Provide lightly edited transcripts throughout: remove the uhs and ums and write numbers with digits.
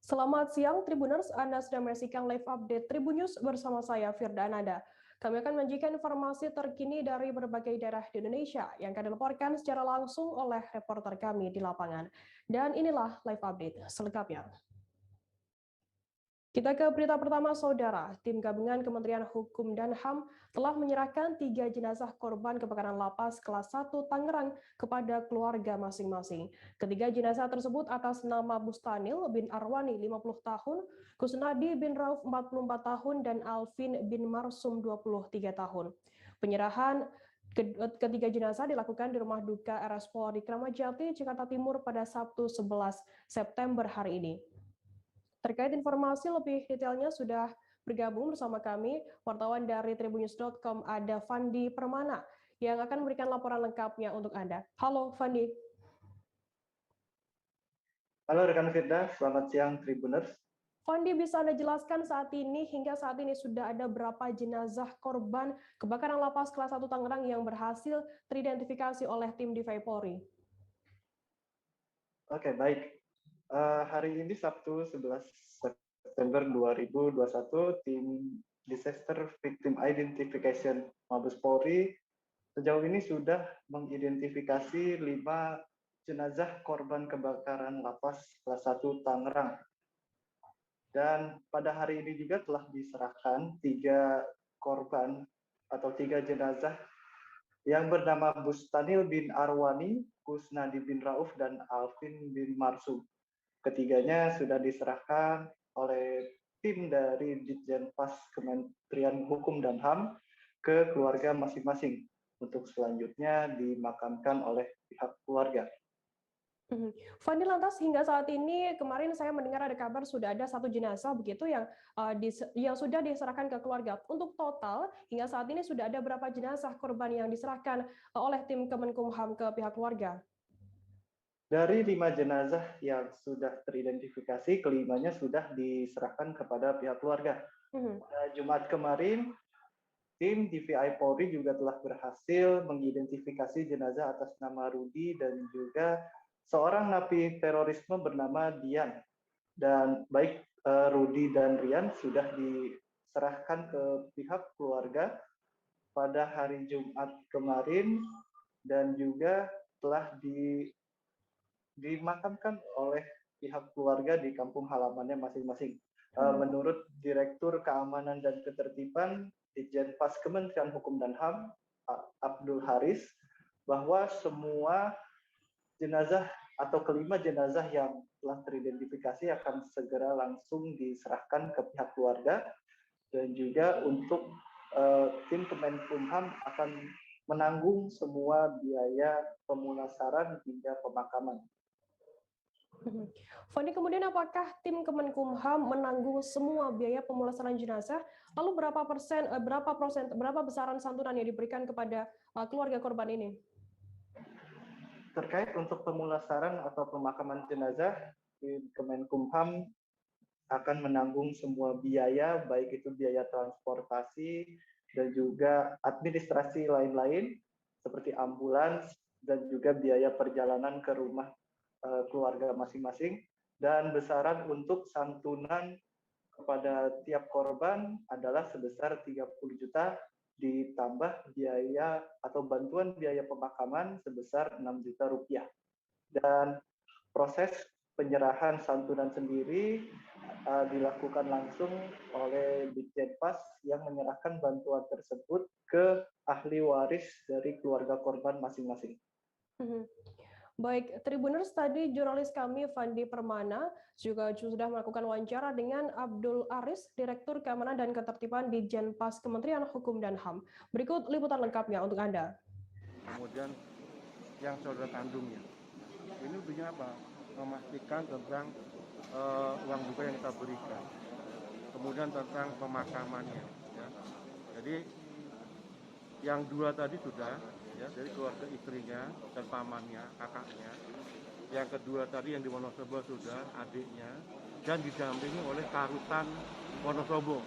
Selamat siang, Tribuners. Anda sedang menyaksikan live update Tribun News bersama saya, Firda Ananda. Kami akan menyajikan informasi terkini dari berbagai daerah di Indonesia yang akan dilaporkan secara langsung oleh reporter kami di lapangan. Dan inilah live update selengkapnya. Kita ke berita pertama, Saudara. Tim gabungan Kementerian Hukum dan HAM telah menyerahkan 3 jenazah korban kebakaran lapas kelas 1 Tangerang kepada keluarga masing-masing. Ketiga jenazah tersebut atas nama Bustanil bin Arwani 50 tahun, Kusnadi bin Rauf 44 tahun, dan Alvin bin Marsum 23 tahun. Penyerahan ketiga jenazah dilakukan di rumah duka RS Polri Kramat Jati, Jakarta Timur pada Sabtu 11 September hari ini. Terkait informasi lebih detailnya sudah bergabung bersama kami wartawan dari tribunnews.com ada Fandi Permana yang akan memberikan laporan lengkapnya untuk Anda. Halo Fandi. Halo rekan Firda, selamat siang Tribuners. Fandi, bisa Anda jelaskan hingga saat ini sudah ada berapa jenazah korban kebakaran lapas kelas 1 Tangerang yang berhasil teridentifikasi oleh tim DVI Polri? Oke, baik. Hari ini Sabtu 11 September 2021, tim Disaster Victim Identification Mabes Polri sejauh ini sudah mengidentifikasi 5 jenazah korban kebakaran lapas kelas 1 Tangerang. Dan pada hari ini juga telah diserahkan 3 korban atau 3 jenazah yang bernama Bustanil bin Arwani, Kusnadi bin Rauf, dan Alvin bin Marsum. Ketiganya sudah diserahkan oleh tim dari Ditjenpas Kementerian Hukum dan HAM ke keluarga masing-masing untuk selanjutnya dimakamkan oleh pihak keluarga. Fandi, lantas hingga saat ini kemarin saya mendengar ada kabar sudah ada 1 jenazah begitu yang sudah diserahkan ke keluarga. Untuk total hingga saat ini sudah ada berapa jenazah korban yang diserahkan oleh tim Kemenkumham ke pihak keluarga? Dari 5 jenazah yang sudah teridentifikasi, kelimanya sudah diserahkan kepada pihak keluarga. Pada Jumat kemarin, tim DVI Polri juga telah berhasil mengidentifikasi jenazah atas nama Rudi dan juga seorang napi terorisme bernama Dian. Dan baik Rudi dan Rian sudah diserahkan ke pihak keluarga pada hari Jumat kemarin dan juga telah dimakamkan oleh pihak keluarga di kampung halamannya masing-masing. Menurut Direktur Keamanan dan Ketertiban Ditjenpas Kementerian Hukum dan HAM, Abdul Haris, bahwa semua jenazah atau kelima jenazah yang telah teridentifikasi akan segera langsung diserahkan ke pihak keluarga, dan juga untuk tim Kemenkumham akan menanggung semua biaya pemulasaran hingga pemakaman. Fandi, kemudian apakah tim Kemenkumham menanggung semua biaya pemulasaran jenazah? Lalu berapa besaran santunan yang diberikan kepada keluarga korban ini? Terkait untuk pemulasaran atau pemakaman jenazah, tim Kemenkumham akan menanggung semua biaya, baik itu biaya transportasi dan juga administrasi lain-lain seperti ambulans dan juga biaya perjalanan ke rumah keluarga masing-masing, dan besaran untuk santunan kepada tiap korban adalah sebesar 30 juta ditambah biaya atau bantuan biaya pemakaman sebesar 6 juta rupiah. Dan proses penyerahan santunan sendiri dilakukan langsung oleh Ditjenpas yang menyerahkan bantuan tersebut ke ahli waris dari keluarga korban masing-masing. Baik, Tribuners, tadi jurnalis kami Fandi Permana juga sudah melakukan wawancara dengan Abdul Aris, Direktur Keamanan dan Ketertiban di Ditjenpas Kementerian Hukum dan HAM. Berikut liputan lengkapnya untuk Anda. Kemudian yang saudara kandungnya, ini intinya apa? Memastikan tentang uang duka yang kita berikan, kemudian tentang pemakamannya. Ya. Jadi yang 2 tadi sudah, ya, dari keluarga istrinya dan pamannya, kakaknya. Yang kedua tadi yang di Wonosobo sudah, adiknya, dan didampingi oleh Karutan Wonosobo.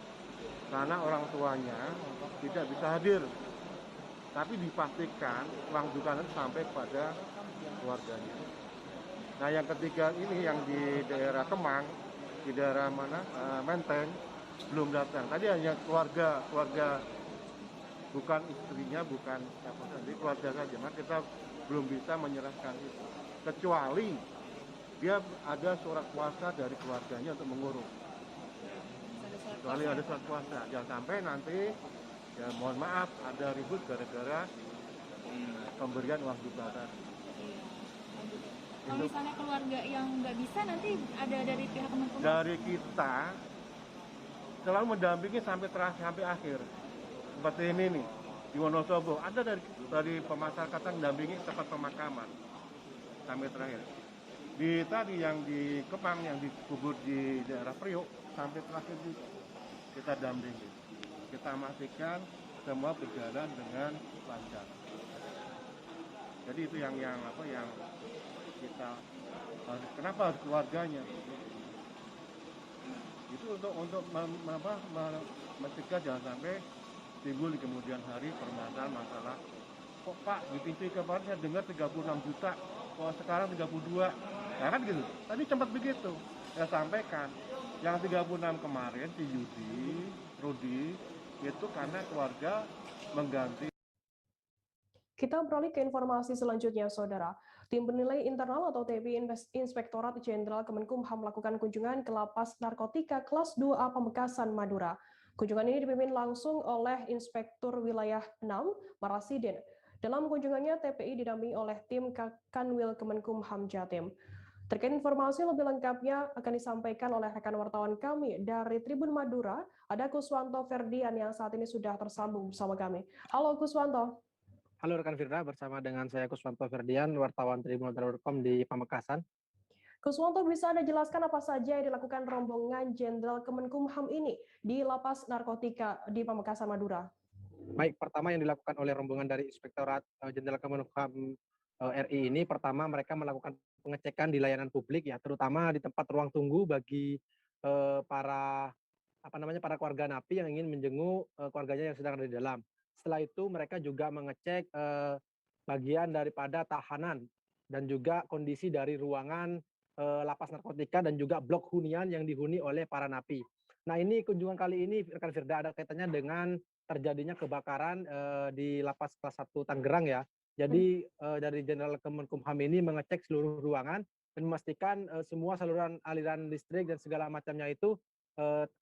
Karena orang tuanya tidak bisa hadir, tapi dipastikan uang duka sampai kepada keluarganya. Nah, yang ketiga ini yang di daerah Kemang di daerah mana Menteng belum datang. Tadi hanya keluarga bukan istrinya, bukan siapa tadi, keluarga saja. Maka kita belum bisa menyerahkan itu. Kecuali dia ada surat kuasa dari keluarganya untuk mengurus. Kecuali ada surat kuasa. Jangan sampai nanti, ya mohon maaf, ada ribut gara-gara pemberian uang duka tadi. Kalau misalnya keluarga yang nggak bisa, nanti ada dari pihak Kemenkumham? Dari kita selalu mendampingi sampai akhir. Seperti ini nih, di Wonosobo ada dari pemasarakatan mendampingi tempat pemakaman sampai terakhir. Di tadi yang di Kemang, yang dikubur di daerah Priok, sampai terakhir juga kita dampingi. Kita memastikan semua berjalan dengan lancar. Jadi itu yang kita kenapa harus keluarganya? Itu untuk mencegah jangan sampai timbul di kemudian hari permasalahan masalah. Kok Pak di TV kemarin saya dengar 36 juta, kok sekarang 32? Ya kan gitu. Tadi sempat begitu. Saya sampaikan yang 36 kemarin si Rudi itu karena keluarga mengganti. Kita beralih ke informasi selanjutnya, Saudara. Tim Penilai Internal atau TPI Inspektorat Jenderal Kemenkumham melakukan kunjungan ke Lapas Narkotika Kelas 2A Pamekasan, Madura. Kunjungan ini dipimpin langsung oleh Inspektur Wilayah 6, Marasiden. Dalam kunjungannya, TPI didampingi oleh tim Kanwil Kemenkumham Jatim. Terkait informasi lebih lengkapnya akan disampaikan oleh rekan wartawan kami dari Tribun Madura, ada Kuswanto Ferdian yang saat ini sudah tersambung bersama kami. Halo Kuswanto. Halo rekan Firda, bersama dengan saya Kuswanto Ferdian, wartawan tribunmadura.com di Pamekasan. Kuswanto, bisa Anda jelaskan apa saja yang dilakukan rombongan Jenderal Kemenkumham ini di Lapas Narkotika di Pamekasan, Madura? Baik, pertama yang dilakukan oleh rombongan dari Inspektorat Jenderal Kemenkumham RI ini, pertama mereka melakukan pengecekan di layanan publik, ya, terutama di tempat ruang tunggu bagi para keluarga napi yang ingin menjenguk keluarganya yang sedang ada di dalam. Setelah itu mereka juga mengecek bagian daripada tahanan dan juga kondisi dari ruangan lapas narkotika dan juga blok hunian yang dihuni oleh para napi. Nah, ini kunjungan kali ini rekan Firda ada kaitannya dengan terjadinya kebakaran di lapas kelas 1 Tangerang, ya. Jadi dari Jenderal Kemenkumham ini mengecek seluruh ruangan dan memastikan semua saluran aliran listrik dan segala macamnya itu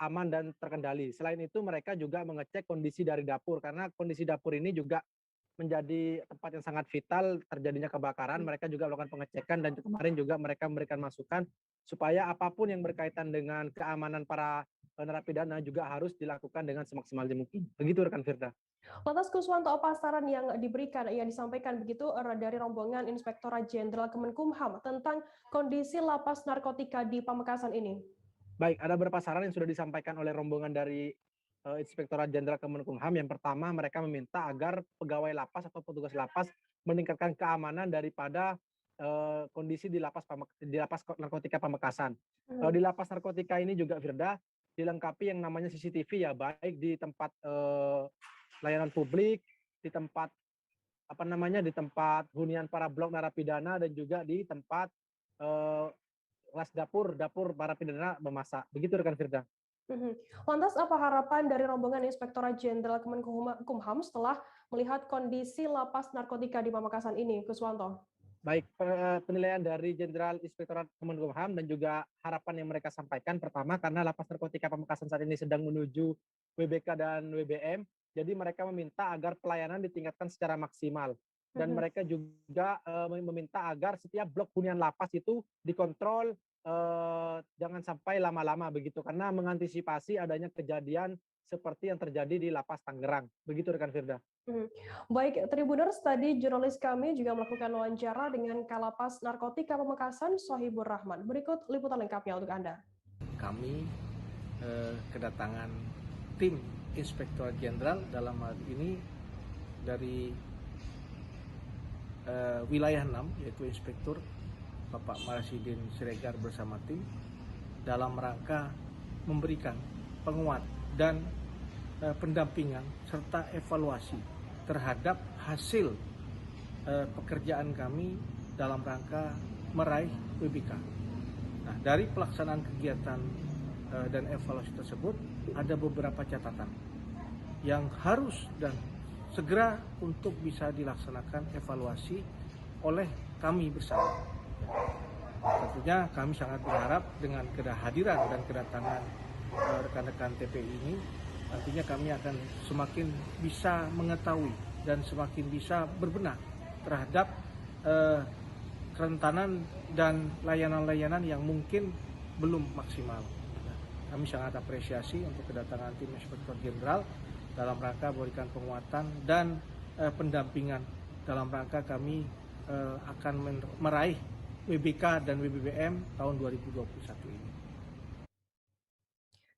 aman dan terkendali. Selain itu mereka juga mengecek kondisi dari dapur, karena kondisi dapur ini juga menjadi tempat yang sangat vital terjadinya kebakaran. Mereka juga melakukan pengecekan dan kemarin juga mereka memberikan masukan supaya apapun yang berkaitan dengan keamanan para narapidana juga harus dilakukan dengan semaksimal mungkin. Begitu rekan Firda. Lantas Kuswanto, apa saran yang disampaikan begitu dari rombongan Inspektorat Jenderal Kemenkumham tentang kondisi lapas narkotika di Pamekasan ini? Baik, ada beberapa saran yang sudah disampaikan oleh rombongan dari Inspektorat Jenderal Kemenkumham. Yang pertama, mereka meminta agar pegawai lapas atau petugas lapas meningkatkan keamanan daripada kondisi di lapas narkotika Pamekasan. Di lapas narkotika ini juga Firda dilengkapi yang namanya CCTV, ya, baik di tempat layanan publik, di tempat di tempat hunian para blok narapidana dan juga di tempat kelas dapur para pidana memasak. Begitu rekan Firda. Lantas apa harapan dari rombongan Inspektorat Jenderal Kemenkumham setelah melihat kondisi lapas narkotika di Pamekasan ini, Kuswanto? Baik, penilaian dari Jenderal Inspektorat Kemenkumham dan juga harapan yang mereka sampaikan, pertama karena lapas narkotika Pamekasan saat ini sedang menuju WBK dan WBM, jadi mereka meminta agar pelayanan ditingkatkan secara maksimal. Dan mereka juga meminta agar setiap blok hunian lapas itu dikontrol, jangan sampai lama-lama begitu, karena mengantisipasi adanya kejadian seperti yang terjadi di lapas Tangerang. Begitu rekan Firda. Baik, Tribuners, tadi jurnalis kami juga melakukan wawancara dengan Kalapas Narkotika Pamekasan, Sohibur Rahman. Berikut liputan lengkapnya untuk Anda. Kami kedatangan tim Inspektorat Jenderal, dalam hal ini dari wilayah 6, yaitu Inspektur Bapak Marasiden Siregar bersama tim, dalam rangka memberikan penguat dan pendampingan serta evaluasi terhadap hasil pekerjaan kami dalam rangka meraih WBK. Nah, dari pelaksanaan kegiatan dan evaluasi tersebut ada beberapa catatan yang harus dan segera untuk bisa dilaksanakan evaluasi oleh kami bersama. Tentunya kami sangat berharap dengan kehadiran dan kedatangan rekan-rekan TPI ini, nantinya kami akan semakin bisa mengetahui dan semakin bisa berbenah terhadap kerentanan dan layanan-layanan yang mungkin belum maksimal. Kami sangat apresiasi untuk kedatangan tim Inspektur Jenderal dalam rangka memberikan penguatan dan pendampingan dalam rangka kami akan meraih WBK dan WBBM tahun 2021 ini.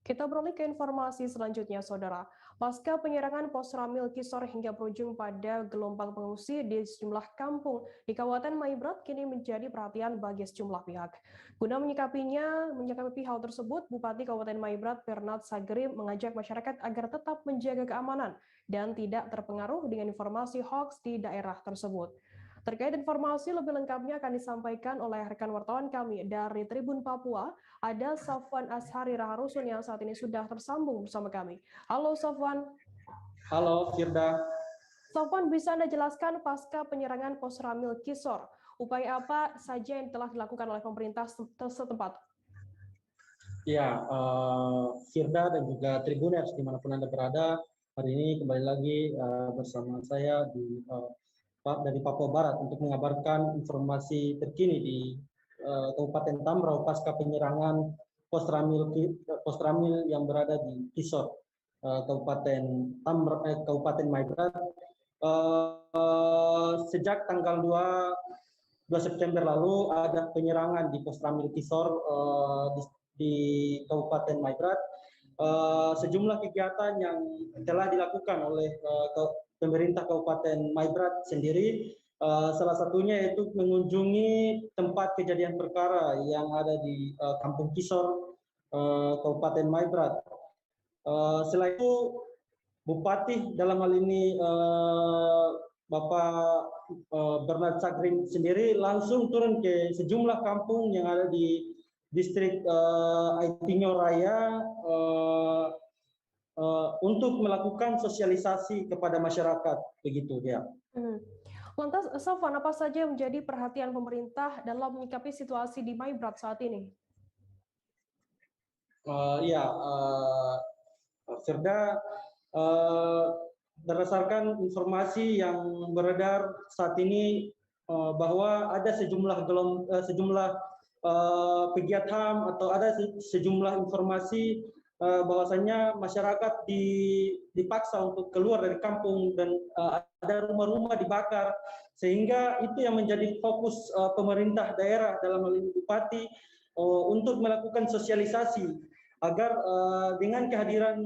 Kita beralih ke informasi selanjutnya, Saudara. Pasca penyerangan Pos Ramil Kisor hingga berujung pada gelombang pengungsi di sejumlah kampung di Kabupaten Maibrat kini menjadi perhatian bagi sejumlah pihak. Guna menyikapi hal tersebut, Bupati Kabupaten Maibrat Bernard Sageri mengajak masyarakat agar tetap menjaga keamanan dan tidak terpengaruh dengan informasi hoax di daerah tersebut. Terkait informasi lebih lengkapnya akan disampaikan oleh rekan wartawan kami dari Tribun Papua, ada Safwan Ashari Raharusun yang saat ini sudah tersambung bersama kami. Halo Safwan. Halo Firda. Safwan, bisa Anda jelaskan pasca penyerangan Pos Ramil Kisor, upaya apa saja yang telah dilakukan oleh pemerintah setempat? Ya, Firda dan juga Tribuners dimanapun Anda berada, hari ini kembali lagi bersama saya dari Papua Barat untuk mengabarkan informasi terkini di Kabupaten Tambrau pasca penyerangan Pos Ramil yang berada di Kisor, Kabupaten Maibrat. Sejak tanggal 2 September lalu ada penyerangan di Pos Ramil Kisor di Kabupaten Maibrat. Sejumlah kegiatan yang telah dilakukan oleh pemerintah Kabupaten Maibrat sendiri, salah satunya yaitu mengunjungi tempat kejadian perkara yang ada di Kampung Kisor, Kabupaten Maibrat. Selain itu, Bupati dalam hal ini Bapak Bernard Sageri sendiri langsung turun ke sejumlah kampung yang ada di distrik Aitinyo Raya untuk melakukan sosialisasi kepada masyarakat, begitu ya. Lantas, Safwan, apa saja yang menjadi perhatian pemerintah dalam menyikapi situasi di Maibrat saat ini? Firda, berdasarkan informasi yang beredar saat ini bahwa ada sejumlah pegiat HAM atau ada sejumlah informasi bahwasanya masyarakat dipaksa untuk keluar dari kampung dan ada rumah-rumah dibakar, sehingga itu yang menjadi fokus pemerintah daerah dalam hal ini Bupati untuk melakukan sosialisasi agar dengan kehadiran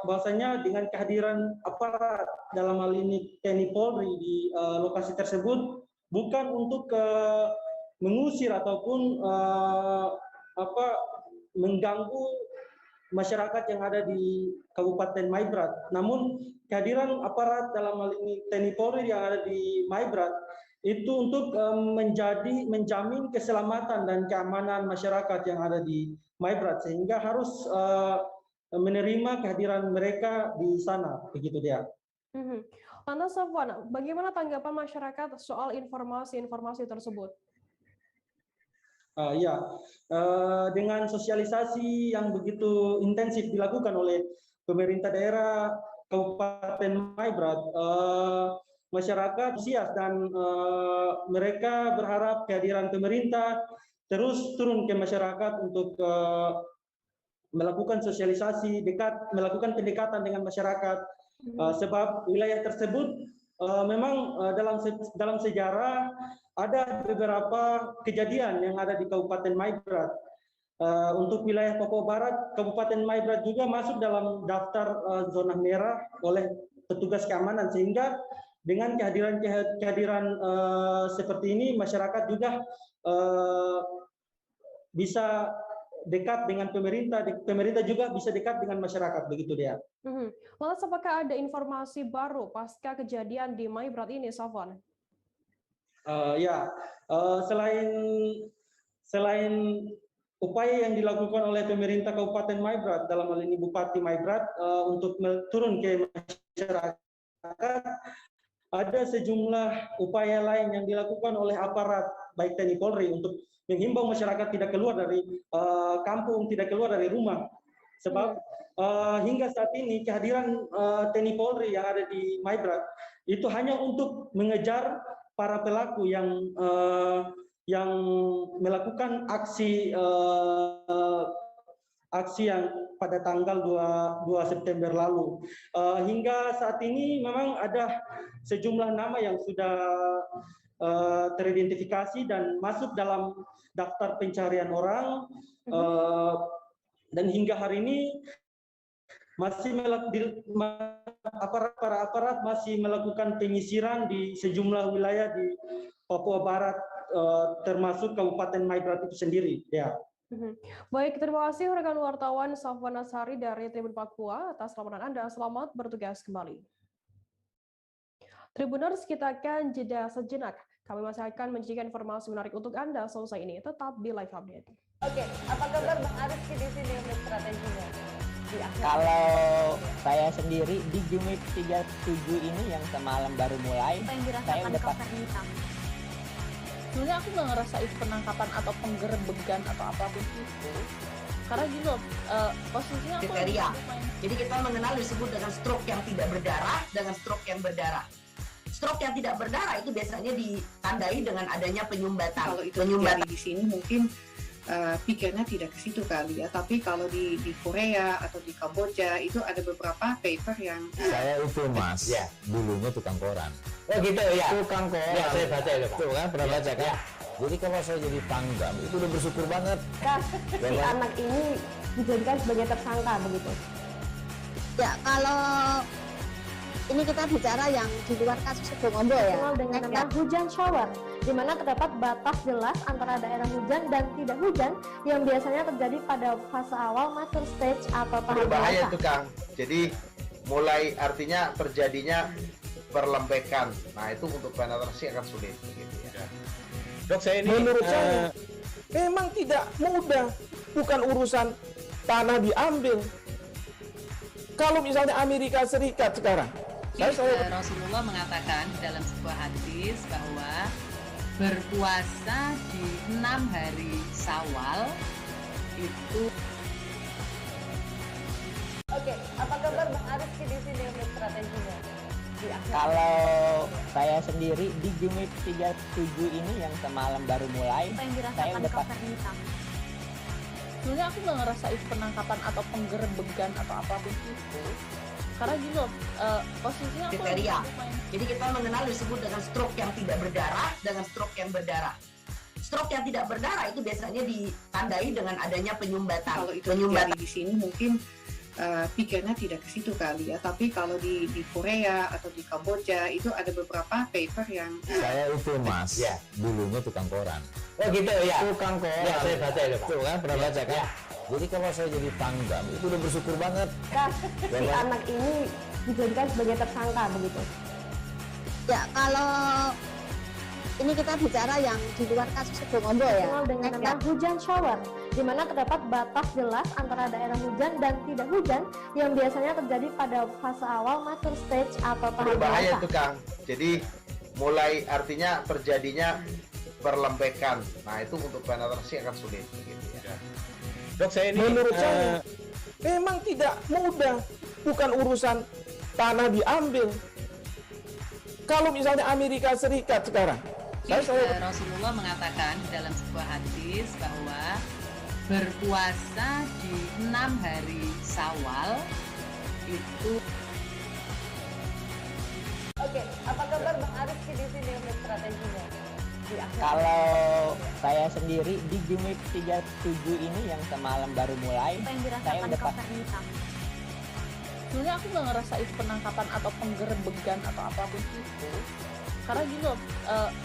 bahwasanya dengan kehadiran aparat dalam hal ini TNI Polri di lokasi tersebut bukan untuk mengusir ataupun mengganggu masyarakat yang ada di Kabupaten Maibrat. Namun kehadiran aparat dalam hal ini TNI Polri yang ada di Maibrat itu untuk menjamin keselamatan dan keamanan masyarakat yang ada di Maibrat, sehingga harus menerima kehadiran mereka di sana, begitu dia. Lantas Safwan, bagaimana tanggapan masyarakat soal informasi-informasi tersebut? Dengan sosialisasi yang begitu intensif dilakukan oleh pemerintah daerah Kabupaten Maibrat, masyarakat antusias dan mereka berharap kehadiran pemerintah terus turun ke masyarakat untuk melakukan sosialisasi, melakukan pendekatan dengan masyarakat, sebab wilayah tersebut memang dalam sejarah ada beberapa kejadian yang ada di Kabupaten Maibrat. Untuk wilayah Papua Barat, Kabupaten Maibrat juga masuk dalam daftar zona merah oleh petugas keamanan, sehingga dengan kehadiran seperti ini masyarakat juga bisa dekat dengan pemerintah juga bisa dekat dengan masyarakat, begitu dia. Lalu apakah ada informasi baru pasca kejadian di Maibrat ini, Safwan? Selain upaya yang dilakukan oleh pemerintah Kabupaten Maibrat, dalam hal ini Bupati Maibrat, untuk turun ke masyarakat, ada sejumlah upaya lain yang dilakukan oleh aparat baik TNI Polri untuk menghimbau masyarakat tidak keluar dari kampung, tidak keluar dari rumah. Sebab hingga saat ini kehadiran TNI Polri yang ada di Maibrat itu hanya untuk mengejar para pelaku yang melakukan aksi yang pada tanggal 2 September lalu. Hingga saat ini memang ada sejumlah nama yang sudah teridentifikasi dan masuk dalam daftar pencarian orang, dan hingga hari ini masih aparat masih melakukan penyisiran di sejumlah wilayah di Papua Barat, termasuk Kabupaten Maibrat itu sendiri. Ya. Baik, terima kasih rekan wartawan Safwan Nasari dari Tribun Papua atas laporan Anda. Selamat bertugas kembali. Tribuners, kita akan jeda sejenak. Kami masih akan menyajikan informasi menarik untuk Anda selesai ini. Tetap di live update. Oke, apa kabar Bang Ariski di sini untuk strateginya? Kalau saya sendiri di Gimik 37 ini yang semalam baru mulai, saya udah sebenarnya aku nggak ngerasa itu penangkapan atau penggerebegan atau apapun itu, karena gini loh, posisinya aku kriteria. Jadi kita mengenal disebut dengan stroke yang tidak berdarah dengan stroke yang berdarah. Stroke yang tidak berdarah itu biasanya ditandai dengan adanya penyumbatan. Kalau itu terjadi di sini mungkin pikirnya tidak ke situ kali ya, tapi kalau di Korea atau di Kamboja itu ada beberapa paper yang saya itu mas, ya, dulunya tukang koran. Oh gitu ya, tukang koran. Ya, saya baca itu Pak. Tuh kan pernah baca kan? Ya. Jadi kalau saya jadi tanggam itu udah bersyukur banget. Kan si anak ini dijadikan sebagai tersangka begitu. Ya, kalau ini kita bicara yang di luar kasus Sibolga ya, dengan nama hujan shower, di mana terdapat batas jelas antara daerah hujan dan tidak hujan yang biasanya terjadi pada fase awal mature stage atau tahap berbahaya itu Kang. Jadi mulai artinya terjadinya perlembekan. Nah itu untuk penetrasi akan sulit. Gitu ya. Dok, saya ini menurut saya memang tidak mudah, bukan urusan tanah diambil. Kalau misalnya Amerika Serikat sekarang, Rasulullah mengatakan dalam sebuah hadis bahwa berpuasa di 6 hari Syawal itu. Oke, apa kabar Bang Ariski di sini untuk strateginya? Kalau saya sendiri di Gimik 37 ini yang semalam baru mulai, saya udah sebenarnya aku nggak ngerasa itu penangkapan atau penggerebegan atau apapun itu, karena gini loh, posisinya kriteria. Jadi kita mengenal disebut dengan stroke yang tidak berdarah dengan stroke yang berdarah. Stroke yang tidak berdarah itu biasanya ditandai dengan adanya penyumbatan. Kalau itu terjadi di sini mungkin pikirnya tidak ke situ kali ya, tapi kalau di Korea atau di Kamboja itu ada beberapa paper yang saya itu mas, ya, dulunya tukang koran. Oh gitu ya, tukang koran. Ya, saya baca itu Pak. Tuh kan pernah baca kan? Ya. Jadi kalau saya jadi tanggam itu udah bersyukur banget. Kan si anak ini dijadikan sebagai tersangka begitu. Ya, kalau ini kita bicara yang di luar kasus Sibolga ya, dengan nama hujan shower, di mana terdapat batas jelas antara daerah hujan dan tidak hujan yang biasanya terjadi pada fase awal mature stage atau tahap berbahaya itu Kang. Jadi mulai artinya terjadinya perlembekan. Nah itu untuk penetrasi akan sulit. Gitu ya. Dok, saya ini menurut saya memang tidak mudah, bukan urusan tanah diambil. Kalau misalnya Amerika Serikat sekarang, Rasulullah mengatakan dalam sebuah hadis bahwa berpuasa di 6 hari Syawal itu. Oke, apa kabar Bang Ariski di sini untuk strateginya? Kalau saya sendiri di Gimik 37 ini yang semalam baru mulai, saya udah sebenarnya aku nggak ngerasa itu penangkapan atau penggerebegan atau apapun itu, karena gini loh,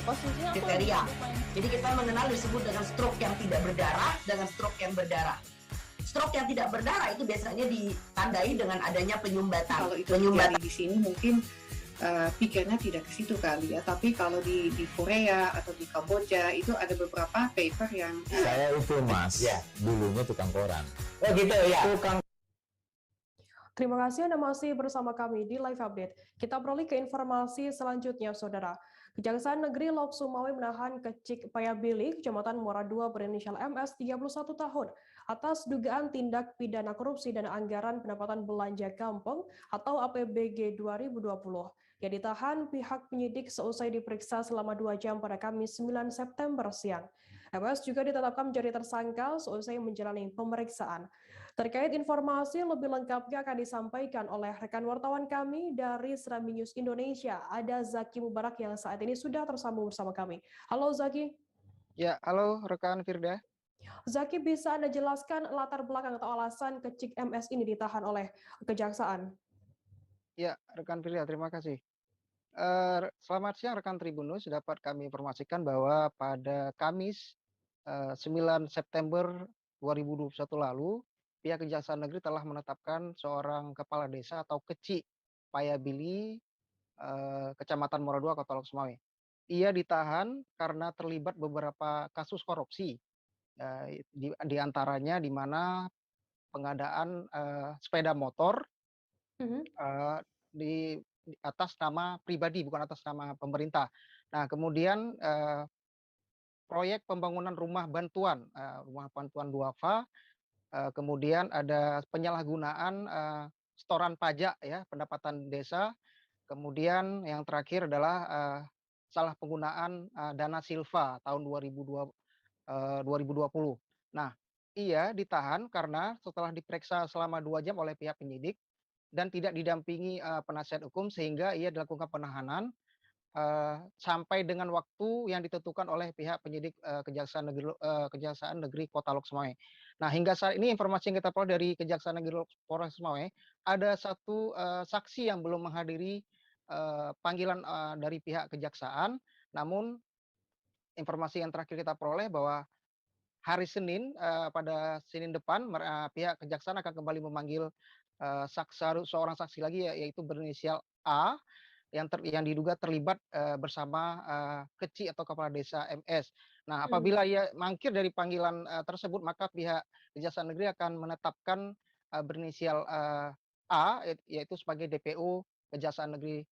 posisinya kriteria. Jadi kita mengenal disebut dengan stroke yang tidak berdarah dengan stroke yang berdarah. Stroke yang tidak berdarah itu biasanya ditandai dengan adanya penyumbatan. Kalau itu terjadi di sini mungkin pikirnya tidak ke situ kali ya. Tapi kalau di Korea atau di Kamboja itu ada beberapa paper yang Saya itu Mas, dulunya tukang koran. Oh gitu ya. Terima kasih Anda masih bersama kami di Live Update. Kita beralih ke informasi selanjutnya, Saudara. Kejaksaan Negeri Lok Sumawe menahan Kecik Payabili, Kecamatan Muara II berinisial MS 31 tahun atas dugaan tindak pidana korupsi dan anggaran pendapatan belanja kampung atau APBG 2020. Yang ditahan pihak penyidik seusai diperiksa selama 2 jam pada Kamis 9 September siang. MS juga ditetapkan menjadi tersangka seusai menjalani pemeriksaan. Terkait informasi lebih lengkapnya akan disampaikan oleh rekan wartawan kami dari Serambi News Indonesia. Ada Zaki Mubarak yang saat ini sudah tersambung bersama kami. Halo Zaki. Ya, halo rekan Firda. Zaki, bisa Anda jelaskan latar belakang atau alasan Kecik MS ini ditahan oleh Kejaksaan? Ya, rekan Firda, terima kasih. Selamat siang rekan Tribunus, dapat kami informasikan bahwa pada Kamis 9 September 2021 lalu, pihak Kejaksaan Negeri telah menetapkan seorang kepala desa atau Kecik Payabili, Kecamatan Muara II, Kota Lok Sumawe. Ia ditahan karena terlibat beberapa kasus korupsi, di antaranya di mana pengadaan sepeda motor di atas nama pribadi, bukan atas nama pemerintah. Nah, kemudian proyek pembangunan rumah bantuan duafa. Kemudian ada penyalahgunaan setoran pajak ya, pendapatan desa. Kemudian yang terakhir adalah salah penggunaan dana silva tahun 2020. Nah, ia ditahan karena setelah diperiksa selama 2 jam oleh pihak penyidik dan tidak didampingi penasihat hukum, sehingga ia dilakukan penahanan sampai dengan waktu yang ditentukan oleh pihak penyidik Kejaksaan Negeri Kota Lok Sumawe. Nah, hingga saat ini informasi yang kita peroleh dari Kejaksaan Negeri Polres Sumawe, ada satu saksi yang belum menghadiri panggilan dari pihak kejaksaan. Namun informasi yang terakhir kita peroleh bahwa hari Senin, pada Senin depan, pihak kejaksaan akan kembali memanggil seorang saksi lagi, yaitu berinisial A, yang diduga terlibat bersama Kecik atau kepala desa MS. Nah, apabila ia mangkir dari panggilan tersebut, maka pihak Kejaksaan Negeri akan menetapkan berinisial A, yaitu sebagai DPO Kejaksaan Negeri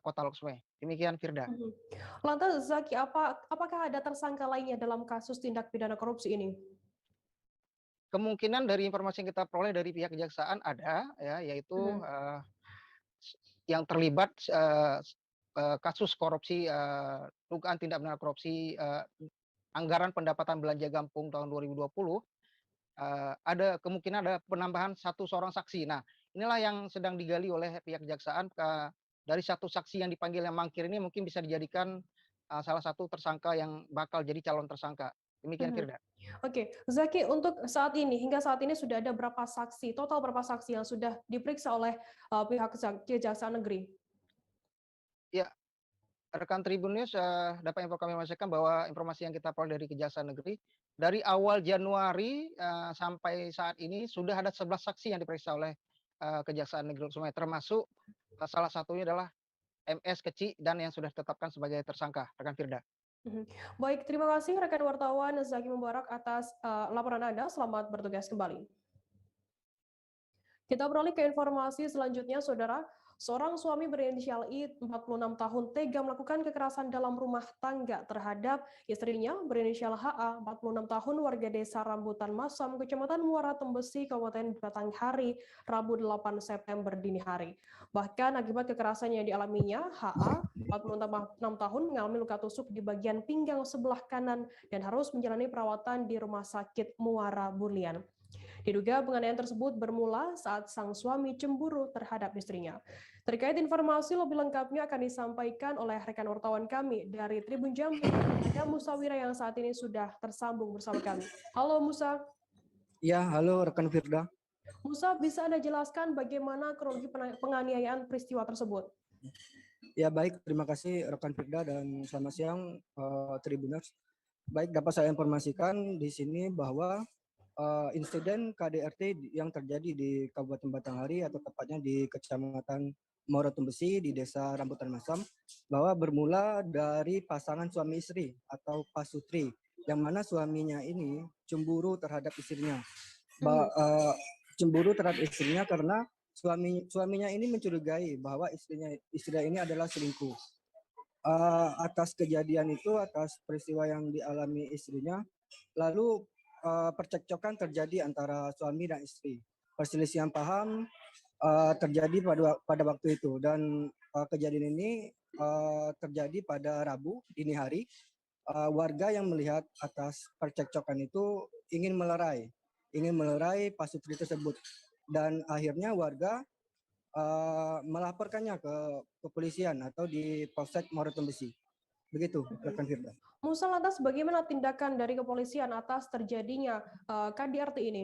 Kota Lok Sumawe. Demikian, Firda. Lantas Zaki, apakah ada tersangka lainnya dalam kasus tindak pidana korupsi ini? Kemungkinan dari informasi yang kita peroleh dari pihak kejaksaan ada, ya, yaitu yang terlibat kasus korupsi, dugaan tindak pidana korupsi anggaran pendapatan belanja kampung tahun 2020, ada kemungkinan ada penambahan seorang saksi. Nah, inilah yang sedang digali oleh pihak kejaksaan. Dari satu saksi yang dipanggil yang mangkir ini mungkin bisa dijadikan salah satu tersangka yang bakal jadi calon tersangka. Demikian, Firda. Oke, Zaki, untuk hingga saat ini sudah ada berapa saksi, total berapa saksi yang sudah diperiksa oleh pihak Kejaksaan Negeri? Ya, rekan Tribun News dapat kami informasikan bahwa informasi yang kita peroleh dari Kejaksaan Negeri, dari awal Januari sampai saat ini sudah ada 11 saksi yang diperiksa oleh Kejaksaan Negeri Lok Sumawe, termasuk salah satunya adalah MS Kecik dan yang sudah ditetapkan sebagai tersangka, rekan Firda. Baik, terima kasih rekan wartawan Zaki Mubarak atas laporan Anda. Selamat bertugas kembali. Kita beralih ke informasi selanjutnya, Saudara. Seorang suami berinisial I, 46 tahun, tega melakukan kekerasan dalam rumah tangga terhadap istrinya berinisial HA, 46 tahun, warga desa Rambutan Masam, Kecamatan Muara Tembesi, Kabupaten Batanghari, Rabu 8 September dini hari. Bahkan akibat kekerasan yang dialaminya, HA, 46 tahun, mengalami luka tusuk di bagian pinggang sebelah kanan dan harus menjalani perawatan di Rumah Sakit Muara Bulian. Diduga penganiayaan tersebut bermula saat sang suami cemburu terhadap istrinya. Terkait informasi lebih lengkapnya akan disampaikan oleh rekan wartawan kami dari Tribun Jambi, ada Musa Wira yang saat ini sudah tersambung bersama kami. Halo Musa. Ya, halo rekan Firda. Musa, bisa Anda jelaskan bagaimana kronologi penganiayaan peristiwa tersebut? Ya, baik, terima kasih rekan Firda dan selamat siang Tribuners. Baik, dapat saya informasikan di sini bahwa insiden KDRT yang terjadi di Kabupaten Batanghari atau tepatnya di Kecamatan Morotumbesi di Desa Rambutan Masam, bahwa bermula dari pasangan suami istri atau pasutri, yang mana suaminya ini cemburu terhadap istrinya. Cemburu terhadap istrinya karena suaminya ini mencurigai bahwa istrinya ini adalah selingkuh. Atas kejadian itu, atas peristiwa yang dialami istrinya, lalu percekcokan terjadi antara suami dan istri. Perselisihan paham terjadi pada waktu itu, dan kejadian ini terjadi pada Rabu dini hari. Warga yang melihat atas percekcokan itu ingin melerai pasutri tersebut, dan akhirnya warga melaporkannya ke kepolisian atau di Polsek Morotumbesi. Begitu, rekan Firda. Musa, lantas bagaimana tindakan dari kepolisian atas terjadinya KDRT ini?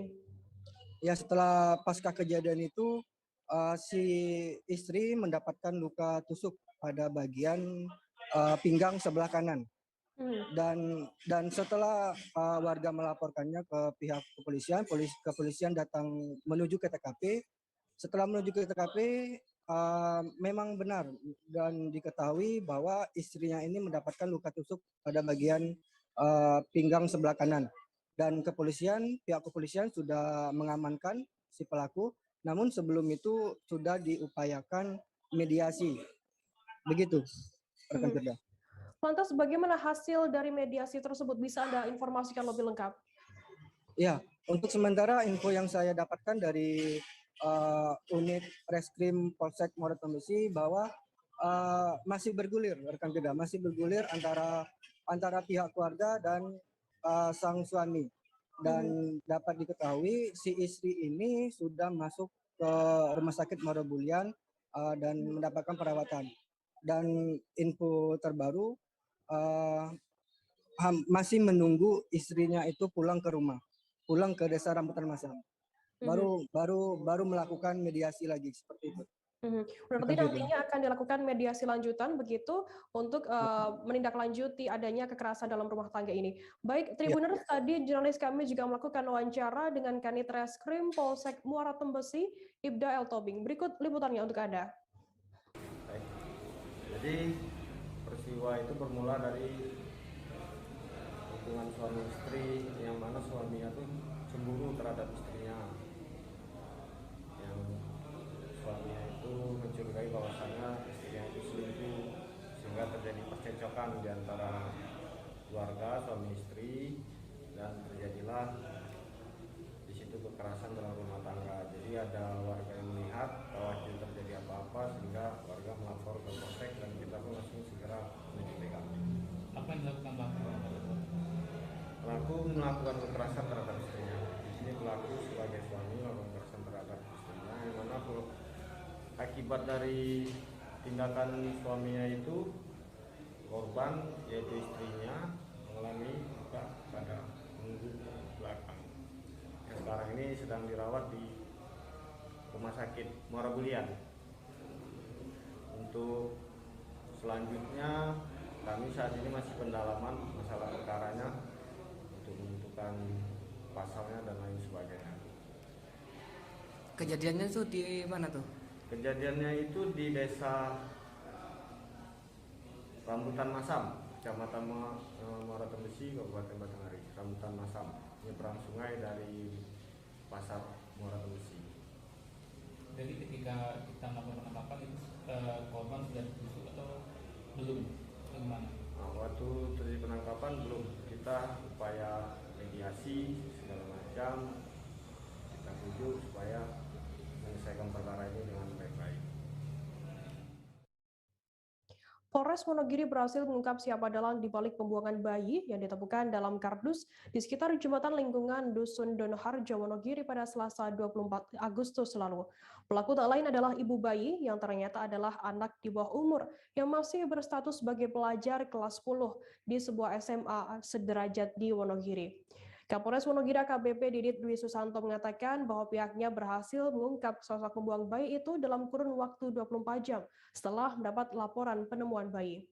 Ya, setelah pasca kejadian itu, si istri mendapatkan luka tusuk pada bagian pinggang sebelah kanan. Dan setelah warga melaporkannya ke pihak kepolisian, kepolisian datang menuju ke TKP. Setelah menuju ke TKP, memang benar dan diketahui bahwa istrinya ini mendapatkan luka tusuk pada bagian pinggang sebelah kanan. Dan pihak kepolisian sudah mengamankan si pelaku, namun sebelum itu sudah diupayakan mediasi. Begitu, rekan Firda. Lantas bagaimana hasil dari mediasi tersebut? Bisa Anda informasikan lebih lengkap? Ya, untuk sementara info yang saya dapatkan dari unit Reskrim Polsek Morotumbesi bahwa masih bergulir, rekan Firda, masih bergulir antara pihak keluarga dan sang suami. Dan dapat diketahui si istri ini sudah masuk ke Rumah Sakit Morobulian dan mendapatkan perawatan. Dan info terbaru, masih menunggu istrinya itu pulang ke Desa Rambutan Masam. Baru melakukan mediasi lagi seperti itu. Berarti nantinya akan dilakukan mediasi lanjutan begitu untuk menindaklanjuti adanya kekerasan dalam rumah tangga ini. Baik, Tribuners, tadi jurnalis kami juga melakukan wawancara dengan Kanit Reskrim Polsek Muara Tembesi, Ibda El Tobing. Berikut liputannya untuk Anda. Baik. Jadi peristiwa itu bermula dari hubungan suami istri, yang mana suaminya itu cemburu terhadap istrinya. Yang suaminya itu mencurigai bahwasanya istrinya itu selingkuh, sehingga terjadi percekcokan di antara keluarga suami istri, dan terjadilah di situ kekerasan dalam rumah tangga. Jadi ada warga yang melihat bahwa tidak terjadi apa-apa, sehingga warga melapor ke Polsek dan kita pun langsung segera menuju TKP. Apa yang dilakukan pelaku? Pelaku melakukan kekerasan terhadap istrinya. Di sini pelaku sebagai suami melakukan kekerasan terhadap istrinya, yang mana akibat dari tindakan suaminya itu korban, yaitu istrinya, mengalami luka pada punggung belakang. Yang sekarang ini sedang dirawat di Rumah Sakit Muara Bulian. Untuk selanjutnya kami saat ini masih pendalaman masalah perkaranya untuk menentukan pasalnya dan lain sebagainya. Kejadiannya itu di mana tuh? Kejadiannya itu di Desa Rambutan Masam, Kecamatan Muara Tembesi, Kabupaten Batanghari. Rambutan Masam, nyebrang sungai dari Pasar Muara Tembesi. Jadi ketika kita melakukan penangkapan itu korban sudah ditusuk atau belum? Bagaimana? Nah, waktu terjadi penangkapan belum. Kita upaya mediasi segala macam, kita tuju supaya menyelesaikan perkara ini dengan baik-baik. Polres Wonogiri berhasil mengungkap siapa dalang di balik pembuangan bayi yang ditemukan dalam kardus di sekitar jembatan lingkungan Dusun Donoharjo, Wonogiri pada Selasa 24 Agustus lalu. Pelaku tak lain adalah ibu bayi yang ternyata adalah anak di bawah umur yang masih berstatus sebagai pelajar kelas 10 di sebuah SMA sederajat di Wonogiri. Kapolres Wonogiri AKBP Didit Dwi Susanto mengatakan bahwa pihaknya berhasil mengungkap sosok pembuang bayi itu dalam kurun waktu 24 jam setelah mendapat laporan penemuan bayi.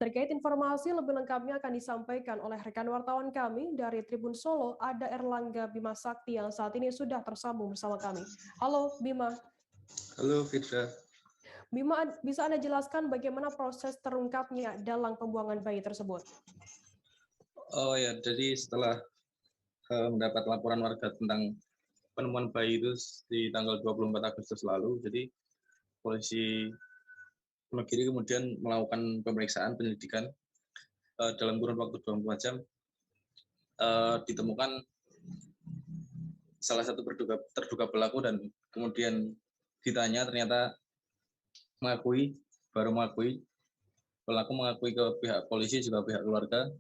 Terkait informasi lebih lengkapnya akan disampaikan oleh rekan wartawan kami dari Tribun Solo, ada Erlangga Bima Sakti yang saat ini sudah tersambung bersama kami. Halo Bima. Halo Fitra. Bima, bisa Anda jelaskan bagaimana proses terungkapnya dalang pembuangan bayi tersebut? Oh ya, jadi setelah mendapat laporan warga tentang penemuan bayi itu di tanggal 24 Agustus lalu, jadi polisi Wonogiri kemudian melakukan pemeriksaan penyelidikan dalam kurun waktu 24 jam ditemukan salah satu terduga pelaku dan kemudian ditanya ternyata baru mengakui pelaku mengakui ke pihak polisi juga pihak keluarga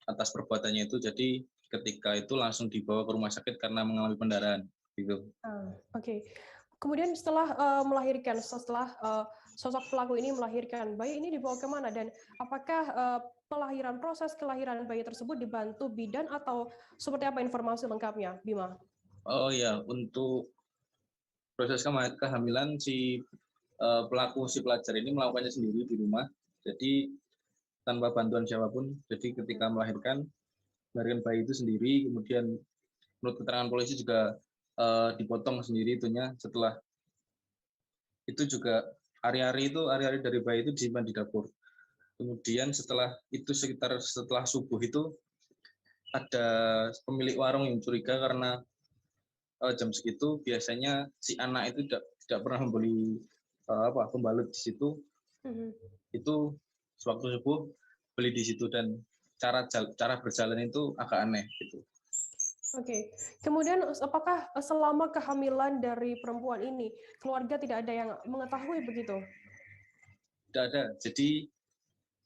atas perbuatannya itu. Jadi ketika itu langsung dibawa ke rumah sakit karena mengalami pendarahan gitu. Oke. Kemudian setelah sosok pelaku ini melahirkan, bayi ini dibawa kemana dan apakah proses kelahiran bayi tersebut dibantu bidan atau seperti apa informasi lengkapnya, Bima? Oh ya, untuk proses kehamilan si pelajar ini melakukannya sendiri di rumah, jadi tanpa bantuan siapapun. Jadi ketika melahirkan bayi itu sendiri, kemudian menurut keterangan polisi juga dipotong sendiri itunya. Setelah itu juga hari-hari dari bayi itu disimpan di dapur. Kemudian setelah subuh itu ada pemilik warung yang curiga karena jam segitu biasanya si anak itu tidak pernah membeli pembalut di situ. Itu sewaktu subuh beli di situ dan cara berjalan itu agak aneh gitu. Oke. Kemudian apakah selama kehamilan dari perempuan ini keluarga tidak ada yang mengetahui begitu? Tidak ada. Jadi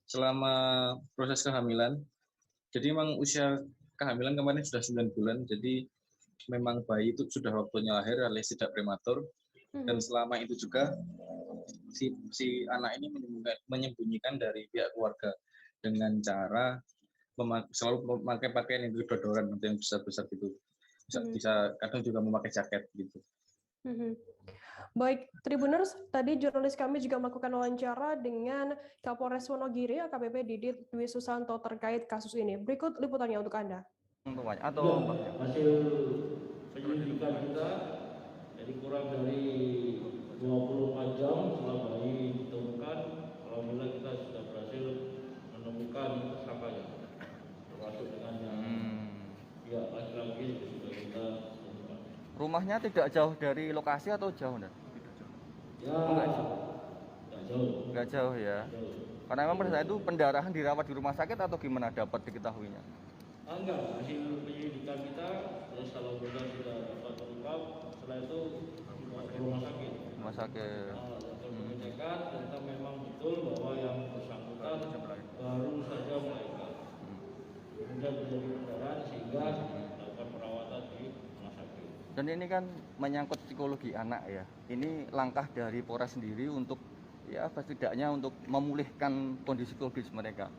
selama proses kehamilan, jadi memang usia kehamilan kemarin sudah 9 bulan, jadi memang bayi itu sudah waktunya lahir alias tidak prematur. Dan selama itu juga si anak ini menyembunyikan dari pihak keluarga dengan cara selalu memakai pakaian yang berdodoran atau yang besar-besar gitu. Bisa kadang juga memakai jaket gitu. Baik, Tribuners, tadi jurnalis kami juga melakukan wawancara dengan Kapolres Wonogiri AKBP Didit Dwi Susanto terkait kasus ini. Berikut liputannya untuk Anda. Hasil penyelidikan kita, jadi kurang dari 24 jam setelah bayi ditemukan, alhamdulillah kita sudah berhasil menemukan tersangkanya. Termasuk dengan yang pihak laki-laki juga kita temukan. Rumahnya tidak jauh dari lokasi atau jauh, Nggak? Ya, nggak jauh ya. Karena memang pada saat itu pendarahan dirawat di rumah sakit atau gimana dapat diketahuinya? Enggak, hasil penyelidikan kita terus kalau sudah dapat terungkap, setelah itu dibawa ke rumah sakit. Rumah sakit. Pengecekan ternyata memang betul bahwa yang bersangkutan baru saja melahirkan. Kemudian terjadi pendarahan sehingga melakukan perawatan di rumah sakit. Dan ini kan menyangkut psikologi anak ya. Ini langkah dari Polres sendiri untuk ya setidaknya untuk memulihkan kondisi psikologis mereka.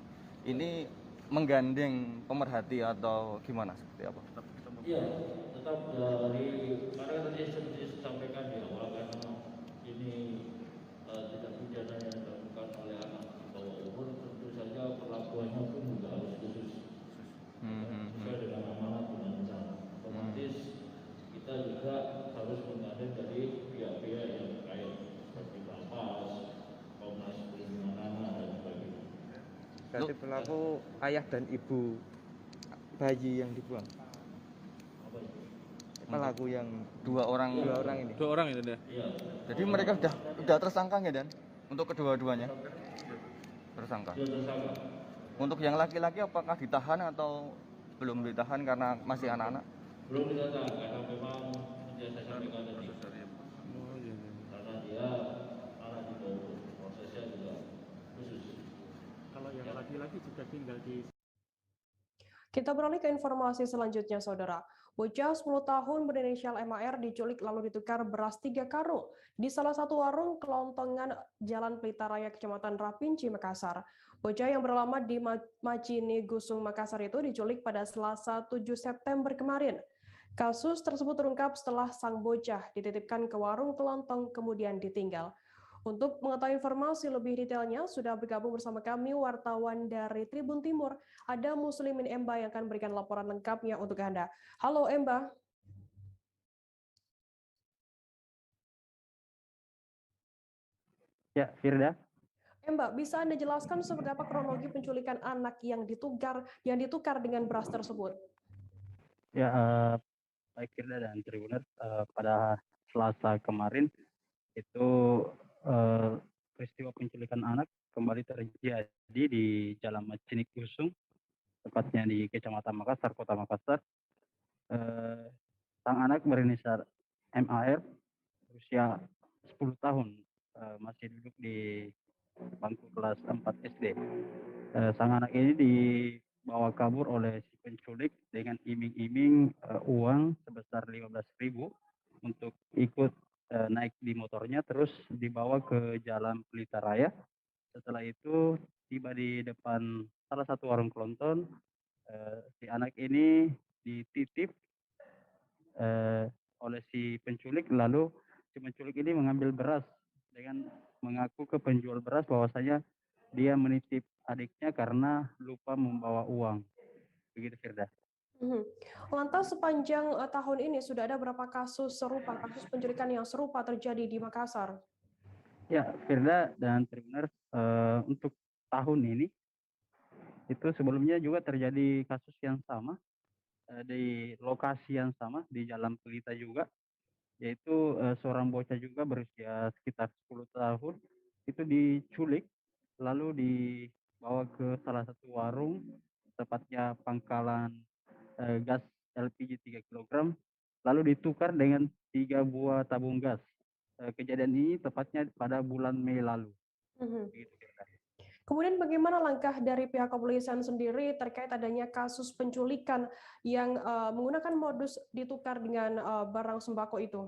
Ini menggandeng pemerhati atau gimana seperti apa? Iya, tetap dari karena tadi seperti disampaikan di awal karena ini tidak pidana yang dilakukan oleh anak di bawah umur, tentu saja perlakuannya pun juga harus khusus sesuai dengan amanat undang-undang. Otomatis kita juga harus menggandeng dari pihak-pihak yang terkait seperti Lapas, Komnas Perlindungan Anak dan sebagainya. Berarti pelaku ayah dan ibu bayi yang dibuang. Pelaku yang dua orang ini. Dua orang itu deh. Jadi mereka sudah tersangka ya Dan? Untuk kedua-duanya? Tersangka. Untuk yang laki-laki apakah ditahan atau belum ditahan karena masih anak-anak? Belum ditahan karena memang saya sampaikan tadi. Karena dia anak di bawah umur, prosesnya juga khusus. Kalau yang laki-laki juga tinggal di. Kita beralih ke informasi selanjutnya, Saudara. Bocah 10 tahun berinisial MAR diculik lalu ditukar beras 3 karung di salah satu warung kelontongan Jalan Pelita Raya, Kecamatan Rapinci, Makassar. Bocah yang beralamat di Majini Gusung, Makassar itu diculik pada Selasa 7 September kemarin. Kasus tersebut terungkap setelah sang bocah dititipkan ke warung kelontong kemudian ditinggal. Untuk mengetahui informasi lebih detailnya, sudah bergabung bersama kami wartawan dari Tribun Timur, ada Muslimin Emba yang akan berikan laporan lengkapnya untuk Anda. Halo Emba. Ya, Firda. Mbak, bisa Anda jelaskan seperti apa kronologi penculikan anak yang ditukar dengan beras tersebut? Ya, baik Firda dan Tribuners, pada Selasa kemarin itu peristiwa penculikan anak kembali terjadi di Jalan Macinik Usung, tepatnya di Kecamatan Makassar, Kota Makassar. Sang anak berinisial MAR, berusia 10 tahun, masih duduk di bangku kelas 4 SD. Sang anak ini dibawa kabur oleh si penculik dengan iming-iming uang sebesar 15.000 untuk ikut naik di motornya, terus dibawa ke Jalan Pelita Raya. Setelah itu tiba di depan salah satu warung kelonton. Si anak ini dititip oleh si penculik, lalu si penculik ini mengambil beras dengan mengaku ke penjual beras bahwasanya dia menitip adiknya karena lupa membawa uang. Begitu, Firda. Lantas sepanjang tahun ini sudah ada berapa kasus penculikan yang serupa terjadi di Makassar? Ya, Firda dan Tribuners, untuk tahun ini itu sebelumnya juga terjadi kasus yang sama di lokasi yang sama di Jalan Pelita juga, yaitu seorang bocah juga berusia sekitar 10 tahun itu diculik lalu dibawa ke salah satu warung, tepatnya pangkalan gas LPG 3 kg, lalu ditukar dengan 3 buah tabung gas. Kejadian ini tepatnya pada bulan Mei lalu. Kemudian bagaimana langkah dari pihak kepolisian sendiri terkait adanya kasus penculikan yang menggunakan modus ditukar dengan barang sembako itu?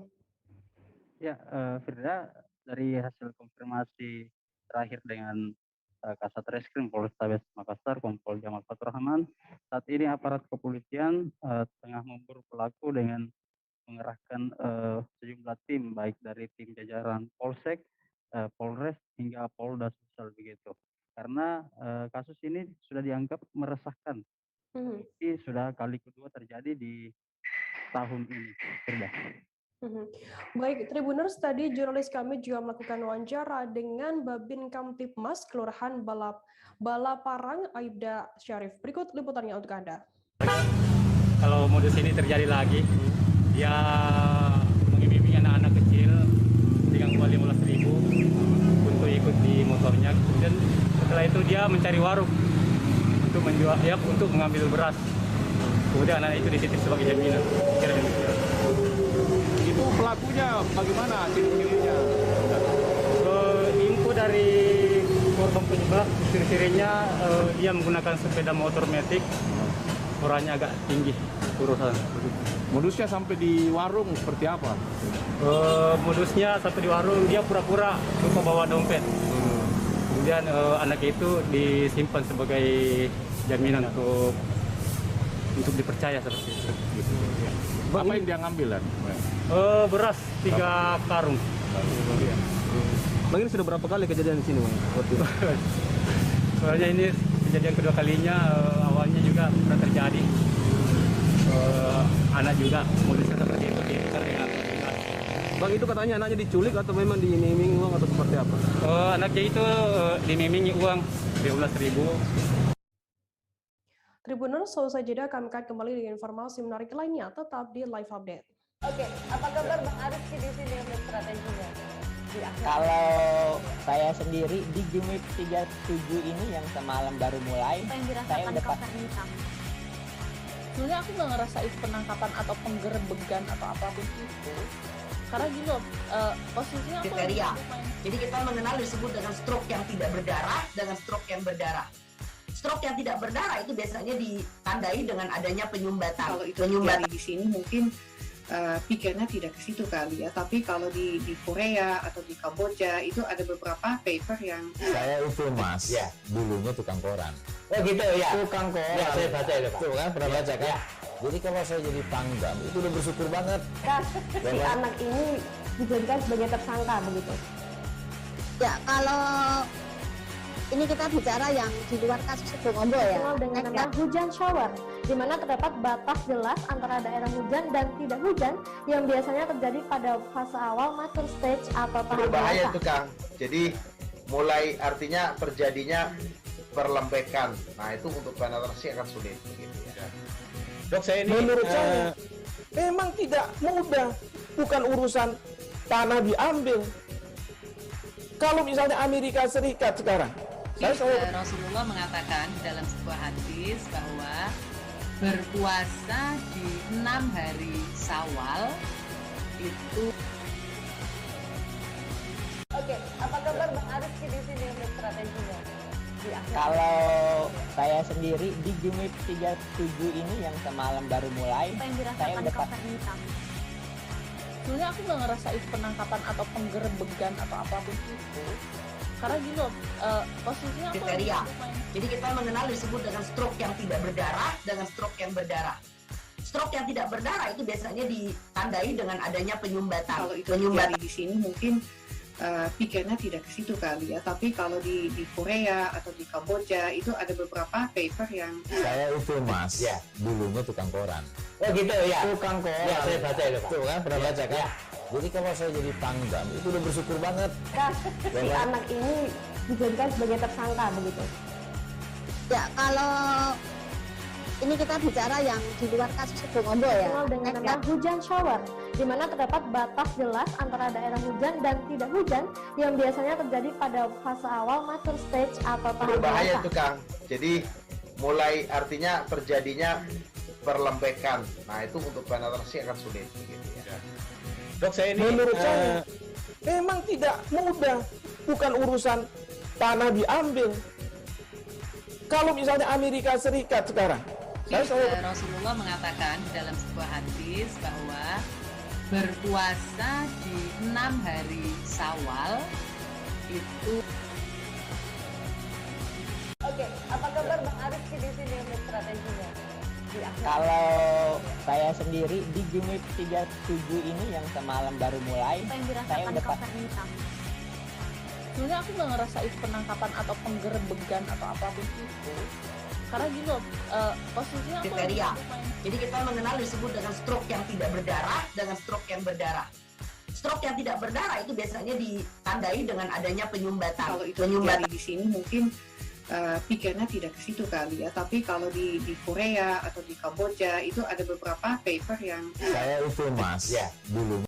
Ya, Firda, dari hasil konfirmasi terakhir dengan Kasat Reskrim Polrestabes Makassar, Kompol Jamal Fatur Rahman, saat ini aparat kepolisian tengah memburu pelaku dengan mengerahkan sejumlah tim, baik dari tim jajaran Polsek, Polres, hingga Polda Sumsel begitu. Karena kasus ini sudah dianggap meresahkan. Ini sudah kali kedua terjadi di tahun ini, Firda. Baik, Tribuners, tadi jurnalis kami juga melakukan wawancara dengan Babin Kamtipmas Kelurahan Balaparang, Aibda Syarif. Berikut liputannya untuk Anda. Kalau modus ini terjadi lagi, dia mengiming-iming anak-anak kecil dengan uang 15.000 untuk ikut di motornya. Kemudian setelah itu dia mencari warung untuk menjual, ya, untuk mengambil beras. Kemudian anak itu dititip sebagai jaminan. Kira demikian. Itu pelakunya bagaimana ciri-cirinya? Info dari korban penyebab, ciri-cirinya dia menggunakan sepeda motor matic, orangnya agak tinggi kurusan. Modusnya sampai di warung seperti apa? Modusnya sampai di warung dia pura-pura lupa bawa dompet. Kemudian anak itu disimpan sebagai jaminan untuk dipercaya seperti itu. Apa yang dia ngambil? Beras 3 karung. Bang, ini sudah berapa kali kejadian di sini, Bang? Soalnya ini kejadian kedua kalinya, awalnya juga pernah terjadi. Anak juga modusnya seperti itu, Bang, itu katanya anaknya diculik atau memang diiming-iming uang atau seperti apa? Anaknya itu diiming-imingi uang 15.000. Tribuners, selesai jeda kami akan kembali dengan informasi menarik lainnya, tetap di Live Update. Oke, apa kabar Bang Ariski di sini untuk strateginya? Kalau saya sendiri di Gimik 37 ini yang semalam baru mulai, saya udah sebenarnya aku nggak ngerasa itu penangkapan atau penggerebegan atau apapun itu, karena gini loh, posisinya aku kriteria. Jadi kita mengenal disebut dengan stroke yang tidak berdarah dengan stroke yang berdarah. Stroke yang tidak berdarah itu biasanya ditandai dengan adanya penyumbatan. Kalau itu terjadi di sini mungkin pikirnya tidak ke situ kali ya, tapi kalau di Korea atau di Kamboja itu ada beberapa paper yang saya itu Mas, ya, dulunya tukang koran. Oh gitu ya. Tukang koran. Ya, saya baca itu, Pak. Tuh kan, pernah baca kan? Ya. Jadi kalau saya jadi pangdam itu udah bersyukur banget. Si anak ini dijadikan sebagai tersangka begitu. Ya, kalau ini kita bicara yang di luar kasus Sebongombo ya, dengan nama hujan shower, di mana terdapat batas jelas antara daerah hujan dan tidak hujan yang biasanya terjadi pada fase awal mature stage atau tahap berbahaya dewasa. itu, Kang. Jadi mulai artinya terjadinya perlembekan. Nah itu untuk penetrasi akan sulit. Gitu ya. Dok, saya ini menurut saya memang tidak mudah, bukan urusan tanah diambil. Kalau misalnya Amerika Serikat sekarang, Rasulullah mengatakan dalam sebuah hadis bahwa berpuasa di 6 hari Syawal itu. Oke, apa kabar Bang Ariski di sini untuk strateginya? Kalau saya sendiri di Jumit 37 ini yang semalam baru mulai, saya udah sebenarnya aku nggak ngerasa itu penangkapan atau penggerebegan atau apapun itu, karena gini loh, posisinya aku kriteria. Jadi kita mengenal disebut dengan stroke yang tidak berdarah dengan stroke yang berdarah. Stroke yang tidak berdarah itu biasanya ditandai dengan adanya penyumbatan. Kalau itu terjadi di sini mungkin pikirnya tidak ke situ kali ya, tapi kalau di Korea atau di Kamboja itu ada beberapa paper yang saya itu Mas, ya, dulunya tukang koran. Oh gitu ya. Tukang koran. Ya, saya baca itu Pak. Tuh kan, pernah baca kan? Ya. Jadi kalau saya jadi pangdam itu udah bersyukur banget. Si anak ini dijadikan sebagai tersangka begitu. Ya, kalau ini kita bicara yang di luar kasus Sebongombo ya. Dengan nama hujan shower, di mana terdapat batas jelas antara daerah hujan dan tidak hujan yang biasanya terjadi pada fase awal mature stage atau tahap berbahaya dewasa. itu Kang. Jadi mulai artinya terjadinya perlembekan. Nah itu untuk penetrasi akan sulit. Gitu ya. Dok, saya ini menurut saya memang tidak mudah, bukan urusan tanah diambil. Kalau misalnya Amerika Serikat sekarang, Rasulullah mengatakan dalam sebuah hadis bahwa berpuasa di 6 hari Syawal itu. Oke, apa kabar Bang Ariski di sini untuk strateginya? Kalau saya sendiri di Jumit 37 ini yang semalam baru mulai, saya udah sebenarnya aku nggak ngerasa itu penangkapan atau penggerebegan atau apapun itu, karena gini loh, posisinya aku kriteria. Jadi kita mengenal disebut dengan stroke yang tidak berdarah dengan stroke yang berdarah. Stroke yang tidak berdarah itu biasanya ditandai dengan adanya penyumbatan. Kalau itu terjadi di sini mungkin pikirnya tidak ke situ kali ya, tapi kalau di Korea atau di Kamboja itu ada beberapa paper yang saya itu Mas, ya, dulu.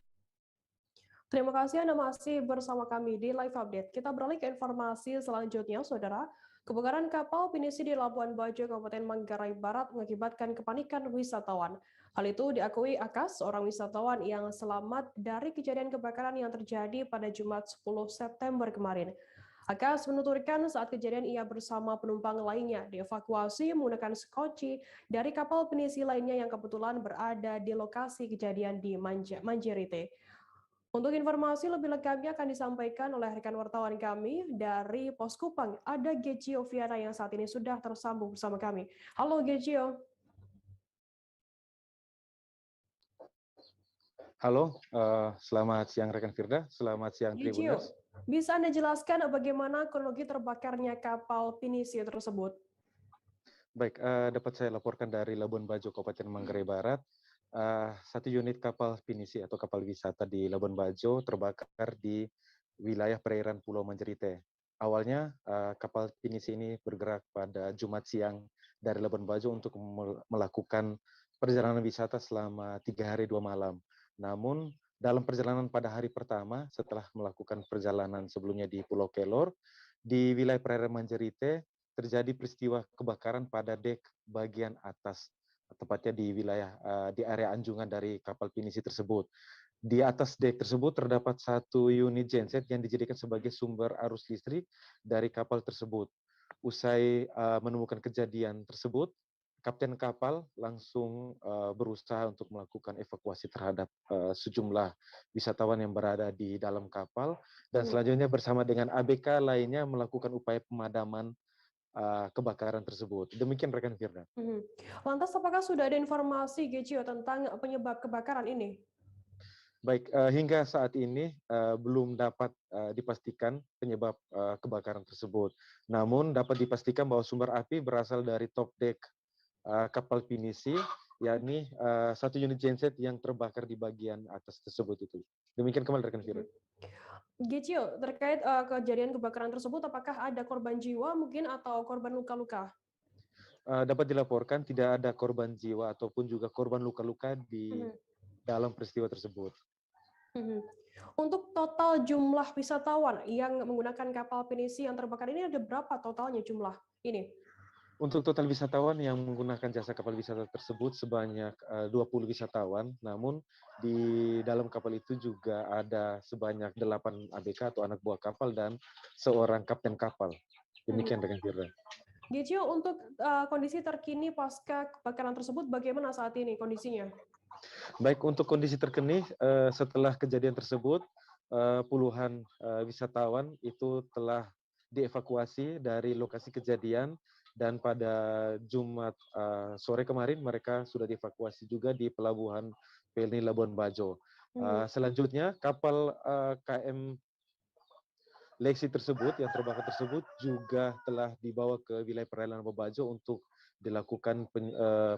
Terima kasih Anda masih bersama kami di Live Update. Kita beralih ke informasi selanjutnya, Saudara. Kebakaran kapal pinisi di Labuan Bajo, Kabupaten Manggarai Barat mengakibatkan kepanikan wisatawan. Hal itu diakui Akas, seorang wisatawan yang selamat dari kejadian kebakaran yang terjadi pada Jumat 10 September kemarin. Akas menuturkan saat kejadian ia bersama penumpang lainnya dievakuasi menggunakan skoci dari kapal pinisi lainnya yang kebetulan berada di lokasi kejadian di Manjerite. Untuk informasi lebih lengkapnya akan disampaikan oleh rekan wartawan kami dari Pos Kupang. Ada Gegio Viana yang saat ini sudah tersambung bersama kami. Halo Gegio. Halo, selamat siang rekan Firda, selamat siang Tribuners. Bisa Anda jelaskan bagaimana kronologi terbakarnya kapal pinisi tersebut? Baik, dapat saya laporkan dari Labuan Bajo, Kabupaten Manggarai Barat. Satu unit kapal pinisi atau kapal wisata di Labuan Bajo terbakar di wilayah perairan Pulau Manjerite. Awalnya kapal pinisi ini bergerak pada Jumat siang dari Labuan Bajo untuk melakukan perjalanan wisata selama 3 hari 2 malam. Namun dalam perjalanan pada hari pertama setelah melakukan perjalanan sebelumnya di Pulau Kelor, di wilayah perairan Manjerite terjadi peristiwa kebakaran pada dek bagian atas, tepatnya di wilayah di area anjungan dari kapal pinisi tersebut. Di atas dek tersebut terdapat satu unit genset yang dijadikan sebagai sumber arus listrik dari kapal tersebut. Usai menemukan kejadian tersebut, kapten kapal langsung berusaha untuk melakukan evakuasi terhadap sejumlah wisatawan yang berada di dalam kapal, dan selanjutnya bersama dengan ABK lainnya melakukan upaya pemadaman kebakaran tersebut. Demikian rekan Firda. Lantas apakah sudah ada informasi Gegio tentang penyebab kebakaran ini? Baik, hingga saat ini belum dapat dipastikan penyebab kebakaran tersebut. Namun dapat dipastikan bahwa sumber api berasal dari top deck kapal pinisi, yakni satu unit genset yang terbakar di bagian atas tersebut itu. Demikian kembali rekan Firda. Gicio, terkait kejadian kebakaran tersebut, apakah ada korban jiwa mungkin atau korban luka-luka? Dapat dilaporkan tidak ada korban jiwa ataupun juga korban luka-luka di dalam peristiwa tersebut. Untuk total jumlah wisatawan yang menggunakan kapal pinisi yang terbakar ini ada berapa totalnya jumlah ini? Untuk total wisatawan yang menggunakan jasa kapal wisata tersebut sebanyak 20 wisatawan, namun di dalam kapal itu juga ada sebanyak 8 ABK atau anak buah kapal dan seorang kapten kapal. Demikian rekan Firda. Gicio, untuk kondisi terkini pasca kebakaran tersebut bagaimana saat ini kondisinya? Baik, untuk kondisi terkini setelah kejadian tersebut, puluhan wisatawan itu telah dievakuasi dari lokasi kejadian dan pada Jumat sore kemarin mereka sudah dievakuasi juga di Pelabuhan Pelni Labuan Bajo. Selanjutnya kapal KM Lexi tersebut yang terbakar tersebut juga telah dibawa ke wilayah perairan Labuan Bajo untuk dilakukan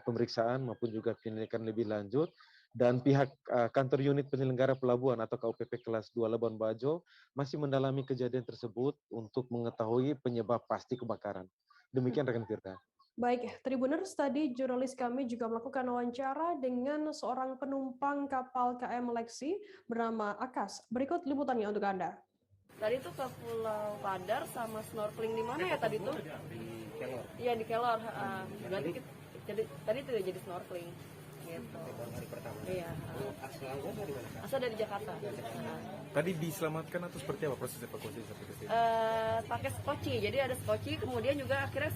pemeriksaan maupun juga penyelidikan lebih lanjut. Dan pihak kantor unit penyelenggara pelabuhan atau KUPP kelas 2 Labuan Bajo masih mendalami kejadian tersebut untuk mengetahui penyebab pasti kebakaran. Demikian rekan Firda. Baik, Tribuners, tadi jurnalis kami juga melakukan wawancara dengan seorang penumpang kapal KM Lexi bernama Akas. Berikut liputannya untuk Anda. Tadi tuh ke Pulau Padar sama snorkeling di mana ya tadi tuh? Di Kelor. Iya di Kelor. Berarti tadi tuh jadi snorkeling. Gitu. Hari pertama. Iya. Asalnya dari mana? Kak? Asal dari Jakarta. Tadi diselamatkan atau seperti apa proses evakuasi sampai ke sini? Pakai skoci, jadi ada skoci, kemudian juga akhirnya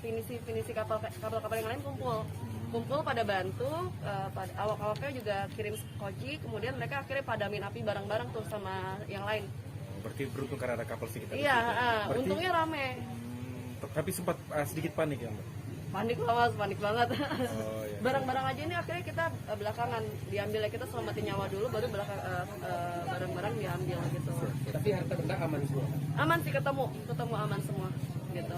pinisi kapal yang lain kumpul pada bantu, awak-awaknya juga kirim skoci, kemudian mereka akhirnya padamin api bareng-bareng tuh sama yang lain. Berarti beruntung karena ada kapal sekitar. Iya, untungnya rame. Tapi sempat sedikit panik ya Mbak? Panik lah Mas, panik banget. Oh, iya. Barang-barang aja ini akhirnya kita belakangan diambilnya, kita selamatin nyawa dulu, baru barang-barang diambil gitu. Tapi harta benda aman semua? Aman sih, ketemu aman semua gitu.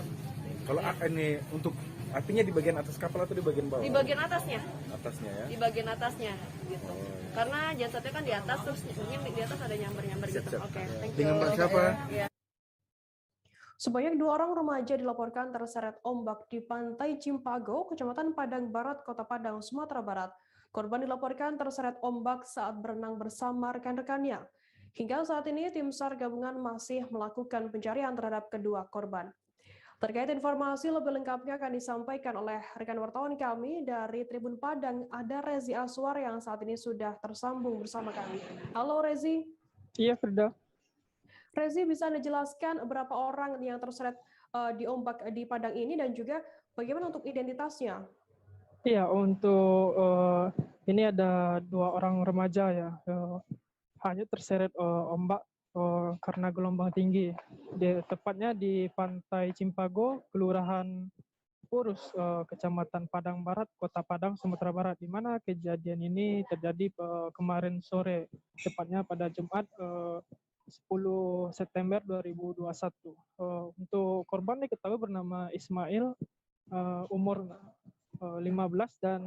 Kalau ini untuk apinya di bagian atas kapal atau di bagian bawah? Di bagian atasnya. Atasnya ya? Di bagian atasnya gitu. Karena jasadnya kan di atas, terus mungkin di atas ada nyamber-nyamber gitu. Oke, thank you. Dengan Mbak siapa? Ya. Sebanyak 2 orang remaja dilaporkan terseret ombak di Pantai Cimpago, Kecamatan Padang Barat, Kota Padang, Sumatera Barat. Korban dilaporkan terseret ombak saat berenang bersama rekan-rekannya. Hingga saat ini, tim SAR gabungan masih melakukan pencarian terhadap kedua korban. Terkait informasi lebih lengkapnya akan disampaikan oleh rekan wartawan kami dari Tribun Padang, ada Rezi Aswar yang saat ini sudah tersambung bersama kami. Halo Rezi. Iya, Firda. Rezi, bisa Anda jelaskan berapa orang yang terseret di ombak di Padang ini dan juga bagaimana untuk identitasnya? Iya, untuk ini ada 2 orang remaja ya, hanya terseret ombak karena gelombang tinggi. Tepatnya di Pantai Cimpago, Kelurahan Purus, Kecamatan Padang Barat, Kota Padang, Sumatera Barat, di mana kejadian ini terjadi kemarin sore, tepatnya pada Jumat 10 September 2021. Untuk korban diketahui bernama Ismail, umur 15, dan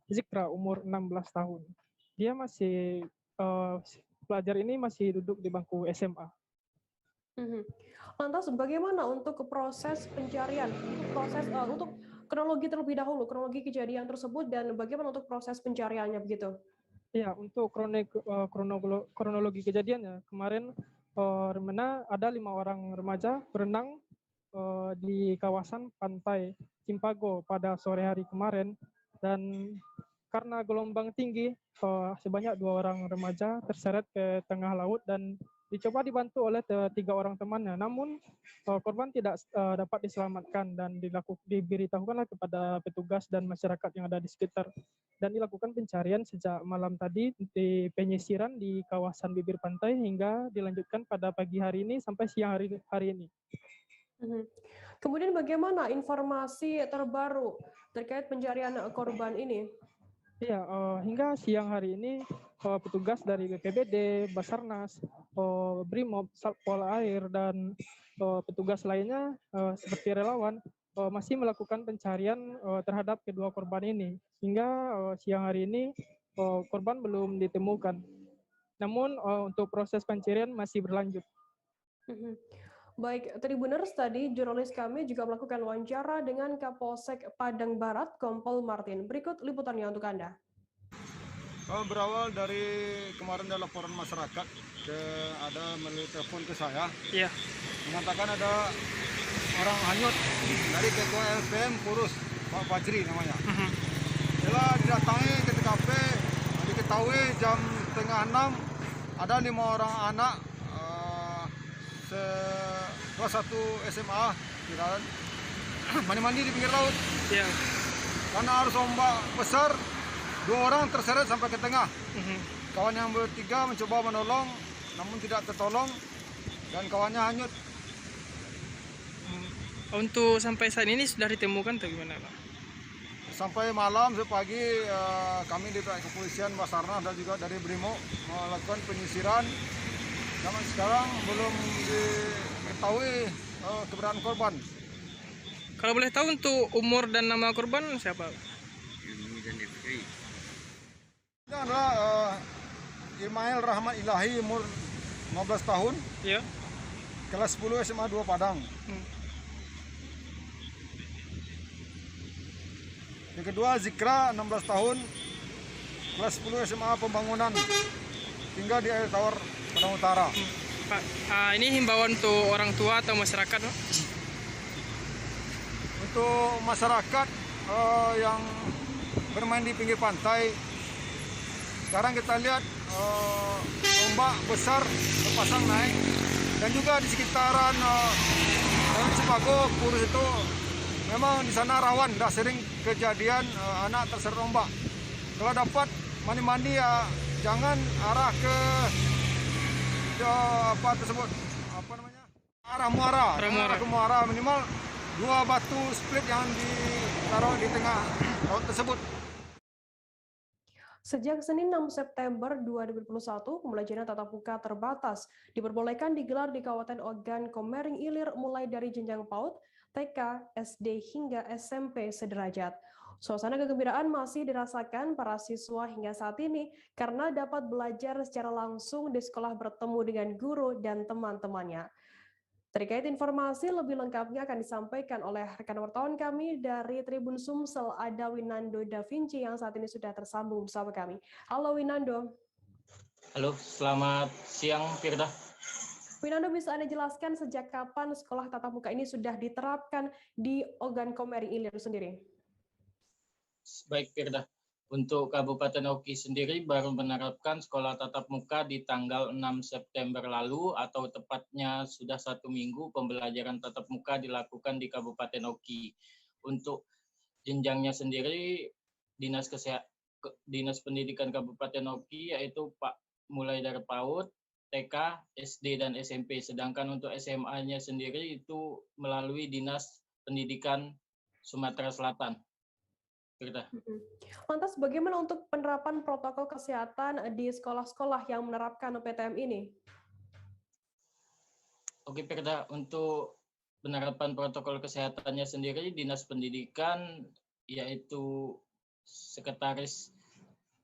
Zikra, umur 16 tahun. Dia masih, pelajar ini masih duduk di bangku SMA. Lantas bagaimana untuk proses pencarian, untuk kronologi terlebih dahulu, kronologi kejadian tersebut dan bagaimana untuk proses pencariannya begitu? Ya, untuk kronologi kejadiannya, kemarin ada 5 orang remaja berenang di kawasan Pantai Cimpago pada sore hari kemarin, dan karena gelombang tinggi, sebanyak 2 orang remaja terseret ke tengah laut dan dicoba dibantu oleh 3 orang temannya. Namun korban tidak dapat diselamatkan dan diberitahukanlah kepada petugas dan masyarakat yang ada di sekitar. Dan dilakukan pencarian sejak malam tadi di penyisiran di kawasan bibir pantai hingga dilanjutkan pada pagi hari ini sampai siang hari ini. Kemudian bagaimana informasi terbaru terkait pencarian korban ini? Iya, hingga siang hari ini petugas dari BPBD, Basarnas, Brimob, Satpol Air, dan petugas lainnya seperti relawan masih melakukan pencarian terhadap kedua korban ini. Hingga siang hari ini korban belum ditemukan. Namun untuk proses pencarian masih berlanjut. Baik, Tribuners, tadi jurnalis kami juga melakukan wawancara dengan Kapolsek Padang Barat, Kompol Martin. Berikut liputannya untuk Anda. Berawal dari kemarin ada laporan masyarakat, ada melalui telepon ke saya, mengatakan ada orang hanyut dari Ketua LPM Purus, Pak Fajri namanya. Setelah didatangi ke TKP, diketahui jam 5:30 ada 5 orang anak kelas 1 SMA mandi-mandi di pinggir laut. Karena arus ombak besar, 2 orang terseret sampai ke tengah. Kawan yang bertiga mencoba menolong, namun tidak tertolong dan kawannya hanyut. Untuk sampai saat ini sudah ditemukan atau gimana, Pak? Sampai malam, pagi kami di pihak kepolisian, Basarnas dan juga dari Brimo melakukan penyisiran. Namun sekarang belum diketahui keberadaan korban. Kalau boleh tahu untuk umur dan nama korban siapa? Ini adalah Ismail Rahmat Ilahi, umur 15 tahun. Kelas 10 SMA 2 Padang. Yang kedua Zikra, 16 tahun, kelas 10 SMA Pembangunan, tinggal di Air Tawar, Padang Utara. Pak, ini himbauan untuk orang tua atau masyarakat, Pak? Untuk masyarakat yang bermain di pinggir pantai, sekarang kita lihat ombak besar berpasang naik, dan juga di sekitaran Cipago, Purus itu memang di sana rawan, dah sering kejadian anak terseret ombak. Kalau dapat mandi-mandi ya jangan arah ke arah muara, minimal 2 batu split yang ditaruh di tengah laut tersebut. Sejak Senin 6 September 2021, pembelajaran tatap muka terbatas diperbolehkan digelar di Kabupaten Ogan Komering Ilir mulai dari jenjang PAUD, TK, SD hingga SMP sederajat. Suasana kegembiraan masih dirasakan para siswa hingga saat ini karena dapat belajar secara langsung di sekolah bertemu dengan guru dan teman-temannya. Terkait informasi lebih lengkapnya akan disampaikan oleh rekan wartawan kami dari Tribun Sumsel, ada Winando Da Vinci yang saat ini sudah tersambung bersama kami. Halo Winando. Halo, selamat siang Firda. Winando, bisa Anda jelaskan sejak kapan sekolah tatap muka ini sudah diterapkan di Ogan Komering Ilir sendiri? Baik Firda, untuk Kabupaten Oki sendiri baru menerapkan sekolah tatap muka di tanggal 6 September lalu, atau tepatnya sudah 1 minggu pembelajaran tatap muka dilakukan di Kabupaten Oki. Untuk jenjangnya sendiri, Dinas Pendidikan Kabupaten Oki yaitu mulai dari PAUD, TK, SD, dan SMP. Sedangkan untuk SMA-nya sendiri itu melalui Dinas Pendidikan Sumatera Selatan. Lantas bagaimana untuk penerapan protokol kesehatan di sekolah-sekolah yang menerapkan PTM ini? Oke Firda, untuk penerapan protokol kesehatannya sendiri, Dinas Pendidikan yaitu Sekretaris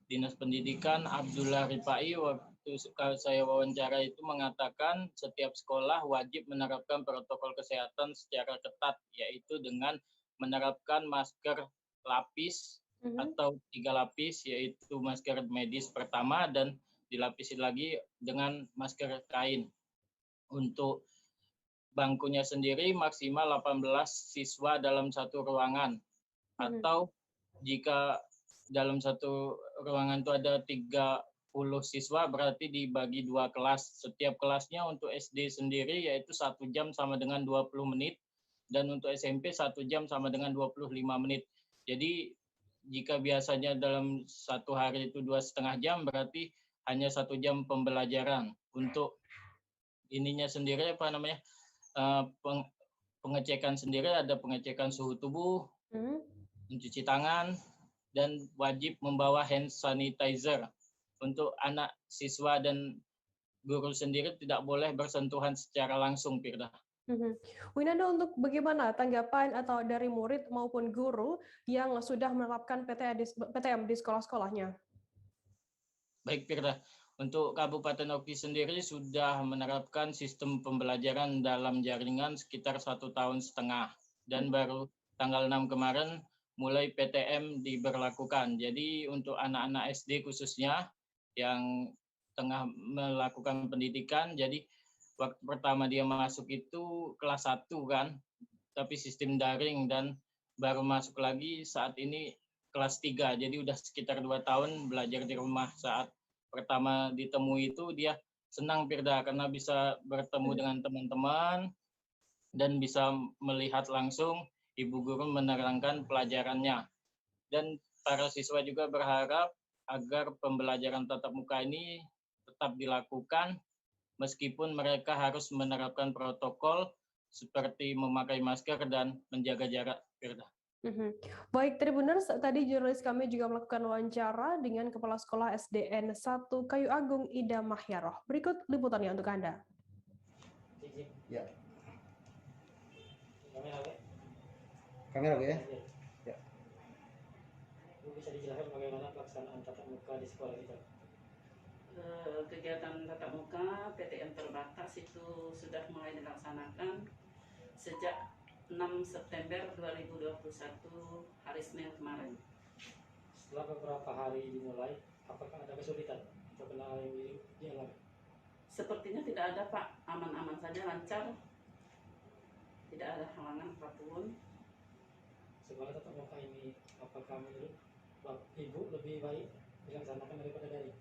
Dinas Pendidikan Abdullah Rifai waktu saya wawancara itu mengatakan setiap sekolah wajib menerapkan protokol kesehatan secara ketat, yaitu dengan menerapkan masker lapis atau 3 lapis, yaitu masker medis pertama dan dilapisi lagi dengan masker kain. Untuk bangkunya sendiri maksimal 18 siswa dalam satu ruangan, atau jika dalam satu ruangan itu ada 30 siswa berarti dibagi 2 kelas. Setiap kelasnya untuk SD sendiri yaitu 1 jam sama dengan 20 menit dan untuk SMP 1 jam sama dengan 25 menit. Jadi jika biasanya dalam 1 hari itu 2,5 jam, berarti hanya 1 jam pembelajaran. Untuk ininya sendiri pengecekan sendiri ada pengecekan suhu tubuh, mencuci tangan, dan wajib membawa hand sanitizer. Untuk anak siswa dan guru sendiri tidak boleh bersentuhan secara langsung, Firda. Winando, untuk bagaimana tanggapan atau dari murid maupun guru yang sudah menerapkan PTM di sekolah-sekolahnya? Baik Firda, Untuk Kabupaten Oki sendiri sudah menerapkan sistem pembelajaran dalam jaringan sekitar 1,5 tahun, dan baru tanggal 6 kemarin mulai PTM diberlakukan. Jadi untuk anak-anak SD khususnya yang tengah melakukan pendidikan, jadi waktu pertama dia masuk itu kelas 1 kan, tapi sistem daring, dan baru masuk lagi saat ini kelas 3. Jadi udah sekitar 2 tahun belajar di rumah. Saat pertama ditemui itu dia senang Firda karena bisa bertemu dengan teman-teman dan bisa melihat langsung ibu guru menerangkan pelajarannya. Dan para siswa juga berharap agar pembelajaran tatap muka ini tetap dilakukan meskipun mereka harus menerapkan protokol seperti memakai masker dan menjaga jarak, Firda. Baik, Tribuners, tadi jurnalis kami juga melakukan wawancara dengan Kepala Sekolah SDN 1 Kayu Agung Ida Mahyaroh. Berikut liputannya untuk Anda. Ya. Kamera ya? Ya. Bisa dijelaskan bagaimana pelaksanaan tatap muka di sekolah kita? Kegiatan tatap muka PTM terbatas itu sudah mulai dilaksanakan sejak 6 September 2021 hari Senin kemarin. Setelah beberapa hari dimulai, apakah ada kesulitan atau kendala yang dialami? Sepertinya tidak ada, Pak. Aman-aman saja, lancar. Tidak ada halangan apapun. Sekolah tatap muka ini, apakah menurut Ibu lebih baik dilaksanakan daripada daring?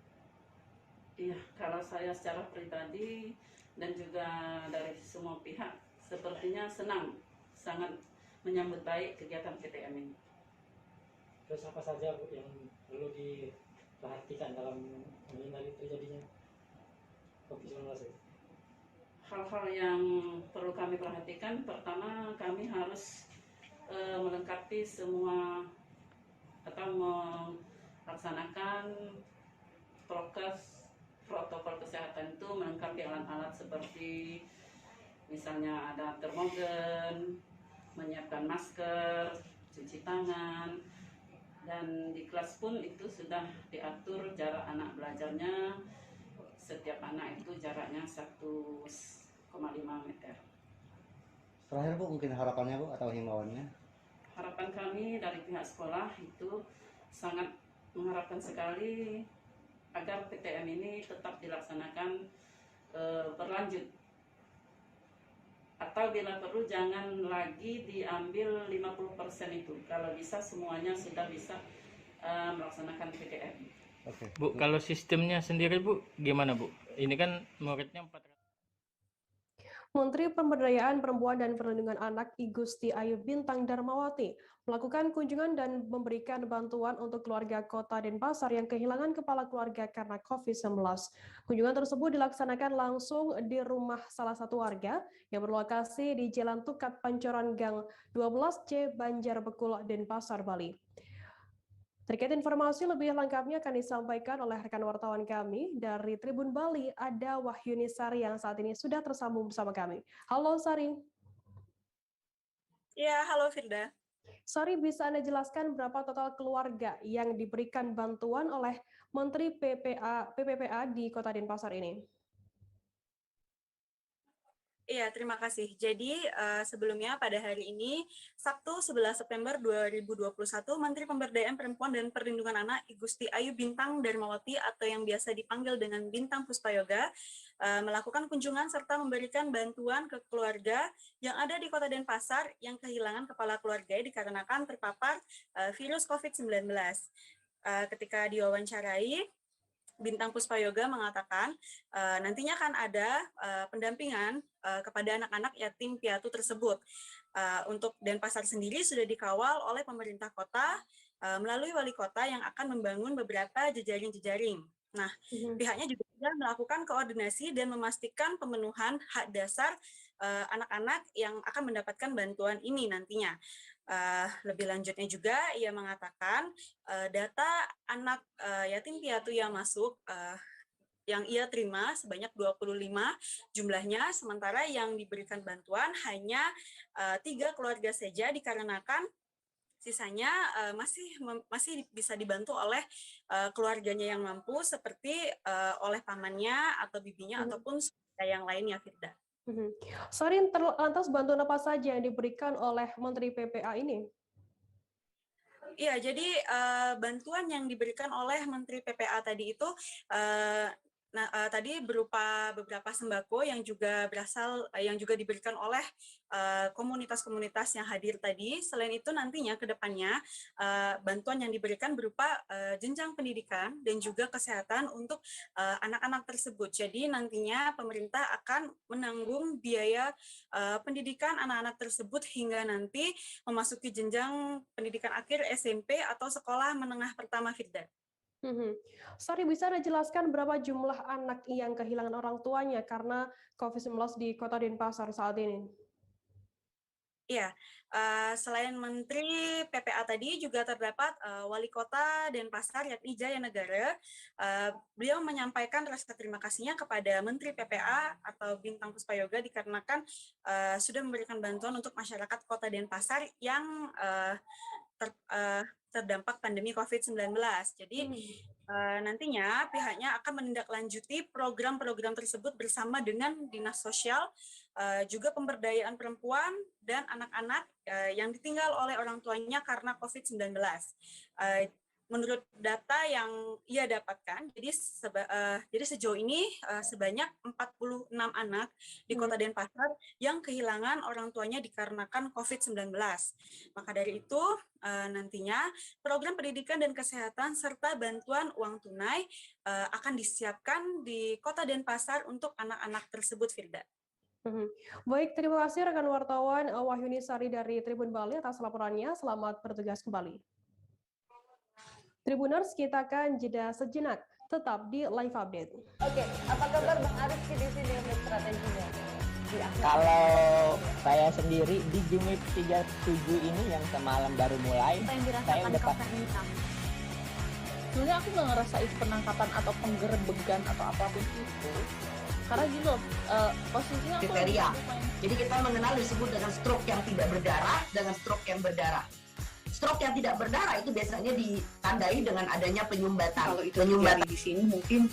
Iya, kalau saya secara pribadi dan juga dari semua pihak, sepertinya senang, sangat menyambut baik kegiatan PTM ini. Terus apa saja Bu yang perlu diperhatikan dalam menghindari terjadinya COVID-19? Hal-hal yang perlu kami perhatikan, pertama kami harus melengkapi semua atau melaksanakan protokol kesehatan itu, melengkapi alat-alat seperti misalnya ada termogen, menyiapkan masker, cuci tangan, dan di kelas pun itu sudah diatur jarak anak belajarnya. Setiap anak itu jaraknya 1,5 meter. Terakhir Bu, mungkin harapannya Bu atau himbauannya? Harapan kami dari pihak sekolah itu sangat mengharapkan sekali agar PTM ini tetap dilaksanakan berlanjut. Atau bila perlu jangan lagi diambil 50% itu. Kalau bisa semuanya sudah bisa melaksanakan PTM. Bu, kalau sistemnya sendiri Bu, gimana Bu? Ini kan muridnya 400. Menteri Pemberdayaan Perempuan dan Perlindungan Anak I Gusti Ayu Bintang Darmawati melakukan kunjungan dan memberikan bantuan untuk keluarga Kota Denpasar yang kehilangan kepala keluarga karena COVID-19. Kunjungan tersebut dilaksanakan langsung di rumah salah satu warga yang berlokasi di Jalan Tukat Pancoran Gang 12C Banjarbekul, Denpasar, Bali. Terkait informasi lebih lengkapnya akan disampaikan oleh rekan wartawan kami dari Tribun Bali, ada Wahyuni Sari yang saat ini sudah tersambung bersama kami. Halo Sari. Ya, halo Firda. Sari, bisa Anda jelaskan berapa total keluarga yang diberikan bantuan oleh Menteri PPPA di Kota Denpasar ini? Iya, terima kasih. Jadi sebelumnya pada hari ini, Sabtu 11 September 2021, Menteri Pemberdayaan Perempuan dan Perlindungan Anak I Gusti Ayu Bintang Darmawati atau yang biasa dipanggil dengan Bintang Puspayoga melakukan kunjungan serta memberikan bantuan ke keluarga yang ada di Kota Denpasar yang kehilangan kepala keluarga dikarenakan terpapar virus COVID-19. Ketika diwawancarai, Bintang Puspayoga mengatakan nantinya akan ada pendampingan kepada anak-anak yatim piatu tersebut. Untuk Denpasar sendiri sudah dikawal oleh pemerintah kota melalui wali kota yang akan membangun beberapa jejaring-jejaring. Nah, pihaknya juga sudah melakukan koordinasi dan memastikan pemenuhan hak dasar anak-anak yang akan mendapatkan bantuan ini nantinya. Lebih lanjutnya juga ia mengatakan data anak yatim piatu yang masuk yang ia terima sebanyak 25 jumlahnya, sementara yang diberikan bantuan hanya 3 keluarga saja dikarenakan Sisanya masih bisa dibantu oleh keluarganya yang mampu, seperti oleh pamannya atau bibinya ataupun yang lainnya, Firda. Sarin, lantas bantuan apa saja yang diberikan oleh Menteri PPA ini? Iya, jadi bantuan yang diberikan oleh Menteri PPA tadi itu tadi berupa beberapa sembako yang juga diberikan oleh komunitas-komunitas yang hadir tadi. Selain itu nantinya ke depannya bantuan yang diberikan berupa jenjang pendidikan dan juga kesehatan untuk anak-anak tersebut. Jadi nantinya pemerintah akan menanggung biaya pendidikan anak-anak tersebut hingga nanti memasuki jenjang pendidikan akhir SMP atau sekolah menengah pertama, Firda. Sorry, bisa Anda jelaskan berapa jumlah anak yang kehilangan orang tuanya karena COVID-19 di Kota Denpasar saat ini? Iya, selain Menteri PPA tadi juga terdapat Wali Kota Denpasar yakni Jaya Negara. Beliau menyampaikan rasa terima kasihnya kepada Menteri PPA atau Bintang Puspayoga dikarenakan sudah memberikan bantuan untuk masyarakat Kota Denpasar yang terdampak pandemi COVID-19. Jadi nantinya pihaknya akan menindaklanjuti program-program tersebut bersama dengan Dinas Sosial, juga pemberdayaan perempuan dan anak-anak yang ditinggal oleh orang tuanya karena COVID-19. Menurut data yang ia dapatkan, jadi sejauh ini sebanyak 46 anak di Kota Denpasar yang kehilangan orang tuanya dikarenakan COVID-19. Maka dari itu nantinya program pendidikan dan kesehatan serta bantuan uang tunai akan disiapkan di Kota Denpasar untuk anak-anak tersebut, Firda. Baik, terima kasih rekan wartawan Wahyuni Sari dari Tribun Bali atas laporannya. Selamat bertugas kembali. Tribuners, kita akan jeda sejenak. Tetap di Live Update. Oke, apa kabar Bang Arief di sini untuk strateginya? Kalau saya sendiri di Gimik 37 ini yang semalam baru mulai, saya udah sebenarnya aku nggak ngerasa itu penangkapan atau penggerebegan atau apapun itu. Karena gitu, posisinya aku kriteria. Jadi kita mengenal disebut dengan stroke yang tidak berdarah dengan stroke yang berdarah. Stroke yang tidak berdarah itu biasanya ditandai dengan adanya penyumbatan. Kalau itu terjadi di sini mungkin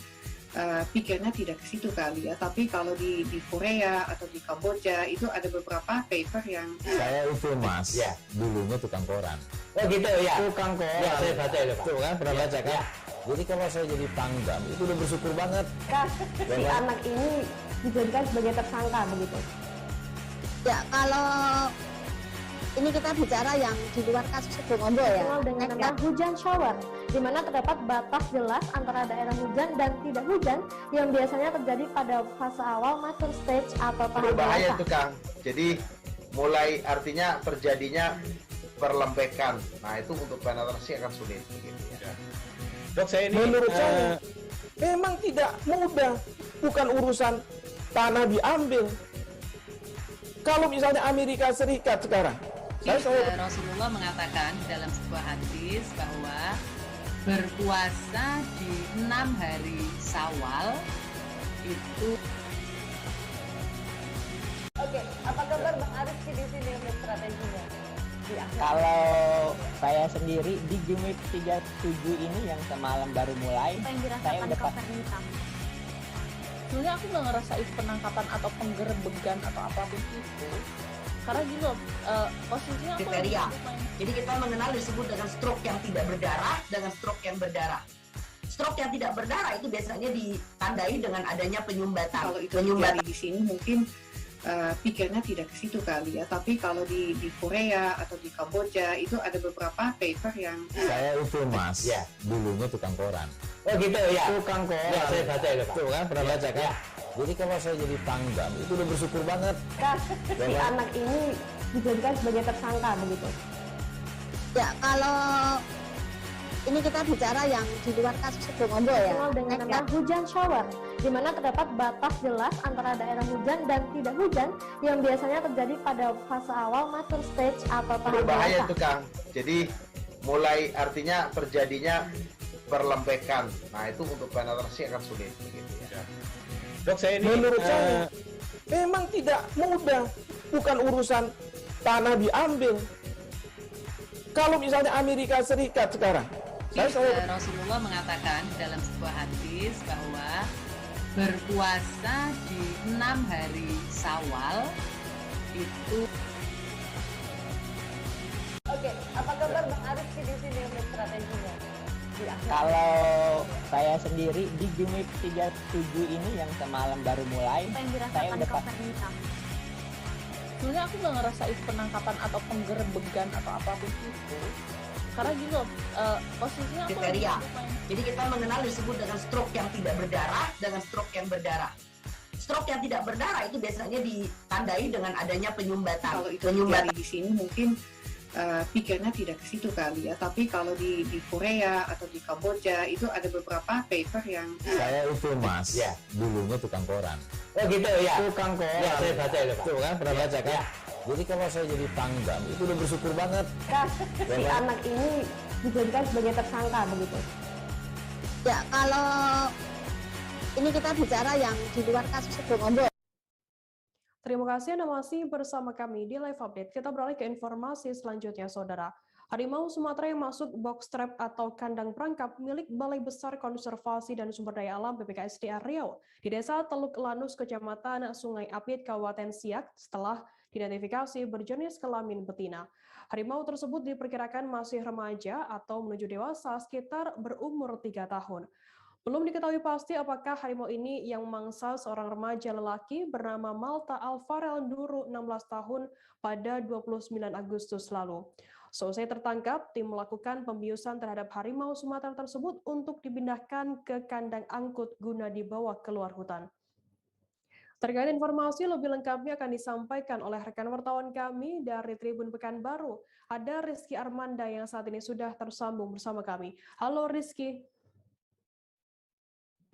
pikirnya tidak ke situ kali ya. Tapi kalau di Korea atau di Kamboja itu ada beberapa paper yang saya itu Mas, ya, dulunya tukang koran. Oh gitu ya. Tukang koran. Ya, saya baca itu, Pak. Tuh kan pernah baca kan? Ya. Jadi kalau saya jadi pangdam itu udah bersyukur banget. Si anak ini dijadikan sebagai tersangka begitu. Ya, kalau ini kita bicara yang di luar kasus Sebongondo ya. Dengan nama hujan shower, di mana terdapat batas jelas antara daerah hujan dan tidak hujan yang biasanya terjadi pada fase awal mature stage atau tahap berbahaya dewasa. itu Kang. Jadi mulai artinya terjadinya perlembekan. Nah itu untuk penetrasi akan sulit. Begitu, ya. Dok, saya ini menurut saya memang tidak mudah. Bukan urusan tanah diambil. Kalau misalnya Amerika Serikat sekarang, Rasulullah mengatakan dalam sebuah hadis bahwa berpuasa di 6 hari Syawal itu. Oke, apa kabar Bang Arief di sini untuk strateginya? Kalau saya sendiri di Gimik 37 ini yang semalam baru mulai, saya udah sebenarnya aku nggak ngerasa itu penangkapan atau penggerebegan atau apapun itu. Karena gitu, posisinya kriteria. Jadi kita mengenal disebut dengan stroke yang tidak berdarah dengan stroke yang berdarah. Stroke yang tidak berdarah itu biasanya ditandai dengan adanya penyumbatan. Kalau itu terjadi di sini mungkin pikirnya tidak ke situ kali ya. Tapi kalau di Korea atau di Kamboja itu ada beberapa paper yang saya itu Mas, ya, dulunya tukang koran. Oh gitu ya. Tukang koran. Ya, saya baca itu, Pak. Tuh kan pernah baca kan? Ya. Jadi kalau saya jadi pangdam itu udah bersyukur banget. Si anak ini dijadikan sebagai tersangka begitu. Ya, kalau ini kita bicara yang di luar kasus Sebongondo ya. Dengan nama hujan shower, di mana terdapat batas jelas antara daerah hujan dan tidak hujan yang biasanya terjadi pada fase awal mature stage atau tahap berbahaya dewasa. itu Kang. Jadi mulai artinya terjadinya perlembekan. Nah itu untuk penetrasi akan sulit. Begitu, ya. Dok, saya ini menurut saya memang tidak mudah. Bukan urusan tanah diambil. Kalau misalnya Amerika Serikat sekarang, Rasulullah mengatakan dalam sebuah hadis bahwa berpuasa di 6 hari Syawal itu. Oke, apa kabar Bang Arif di sini untuk strateginya? Kalau saya sendiri di Gimik 37 ini yang semalam baru mulai, saya udah sebenarnya aku nggak ngerasa itu penangkapan atau penggerebegan atau apapun itu, karena gini loh, posisinya aku kriteria. Jadi kita mengenal disebut dengan stroke yang tidak berdarah dengan stroke yang berdarah. Stroke yang tidak berdarah itu biasanya ditandai dengan adanya penyumbatan. Kalau itu terjadi di sini mungkin pikirnya tidak ke situ kali ya, tapi kalau di Korea atau di Kamboja itu ada beberapa paper yang saya itu Mas, dulunya tukang koran. Oh gitu ya. Tukang koran. Ya, saya baca itu Pak. Tuh kan pernah baca kan? Jadi kalau saya jadi pangdam itu udah bersyukur banget. Si anak ini dijadikan sebagai tersangka begitu. Ya, kalau ini kita bicara yang di luar kasus Sedang Ombol. Terima kasih Anda masih bersama kami di Live Update. Kita beralih ke informasi selanjutnya, Saudara. Harimau Sumatera yang masuk box trap atau kandang perangkap milik Balai Besar Konservasi dan Sumber Daya Alam BPKSDA Riau di Desa Teluk Lanus, Kecamatan Sungai Apit, Kabupaten Siak setelah diidentifikasi berjenis kelamin betina. Harimau tersebut diperkirakan masih remaja atau menuju dewasa sekitar berumur 3 tahun. Belum diketahui pasti apakah harimau ini yang memangsa seorang remaja lelaki bernama Malta Alfarel Duru 16 tahun pada 29 Agustus lalu. Selesai tertangkap, tim melakukan pembiusan terhadap harimau Sumatera tersebut untuk dipindahkan ke kandang angkut guna dibawa keluar hutan. Terkait informasi lebih lengkapnya akan disampaikan oleh rekan wartawan kami dari Tribun Pekanbaru. Ada Rizky Armanda yang saat ini sudah tersambung bersama kami. Halo Rizky.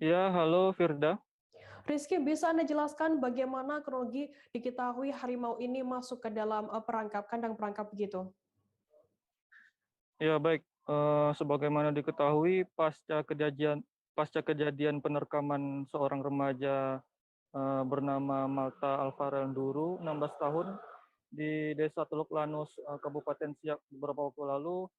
Ya, halo Firda. Rizky, bisa Anda jelaskan bagaimana kronologi diketahui harimau ini masuk ke dalam kandang perangkap begitu? Ya, baik. Sebagaimana diketahui, pasca kejadian penerkaman seorang remaja bernama Malta Alfarel Duru, 16 tahun, di Desa Teluk Lanus, Kabupaten Siak beberapa waktu lalu,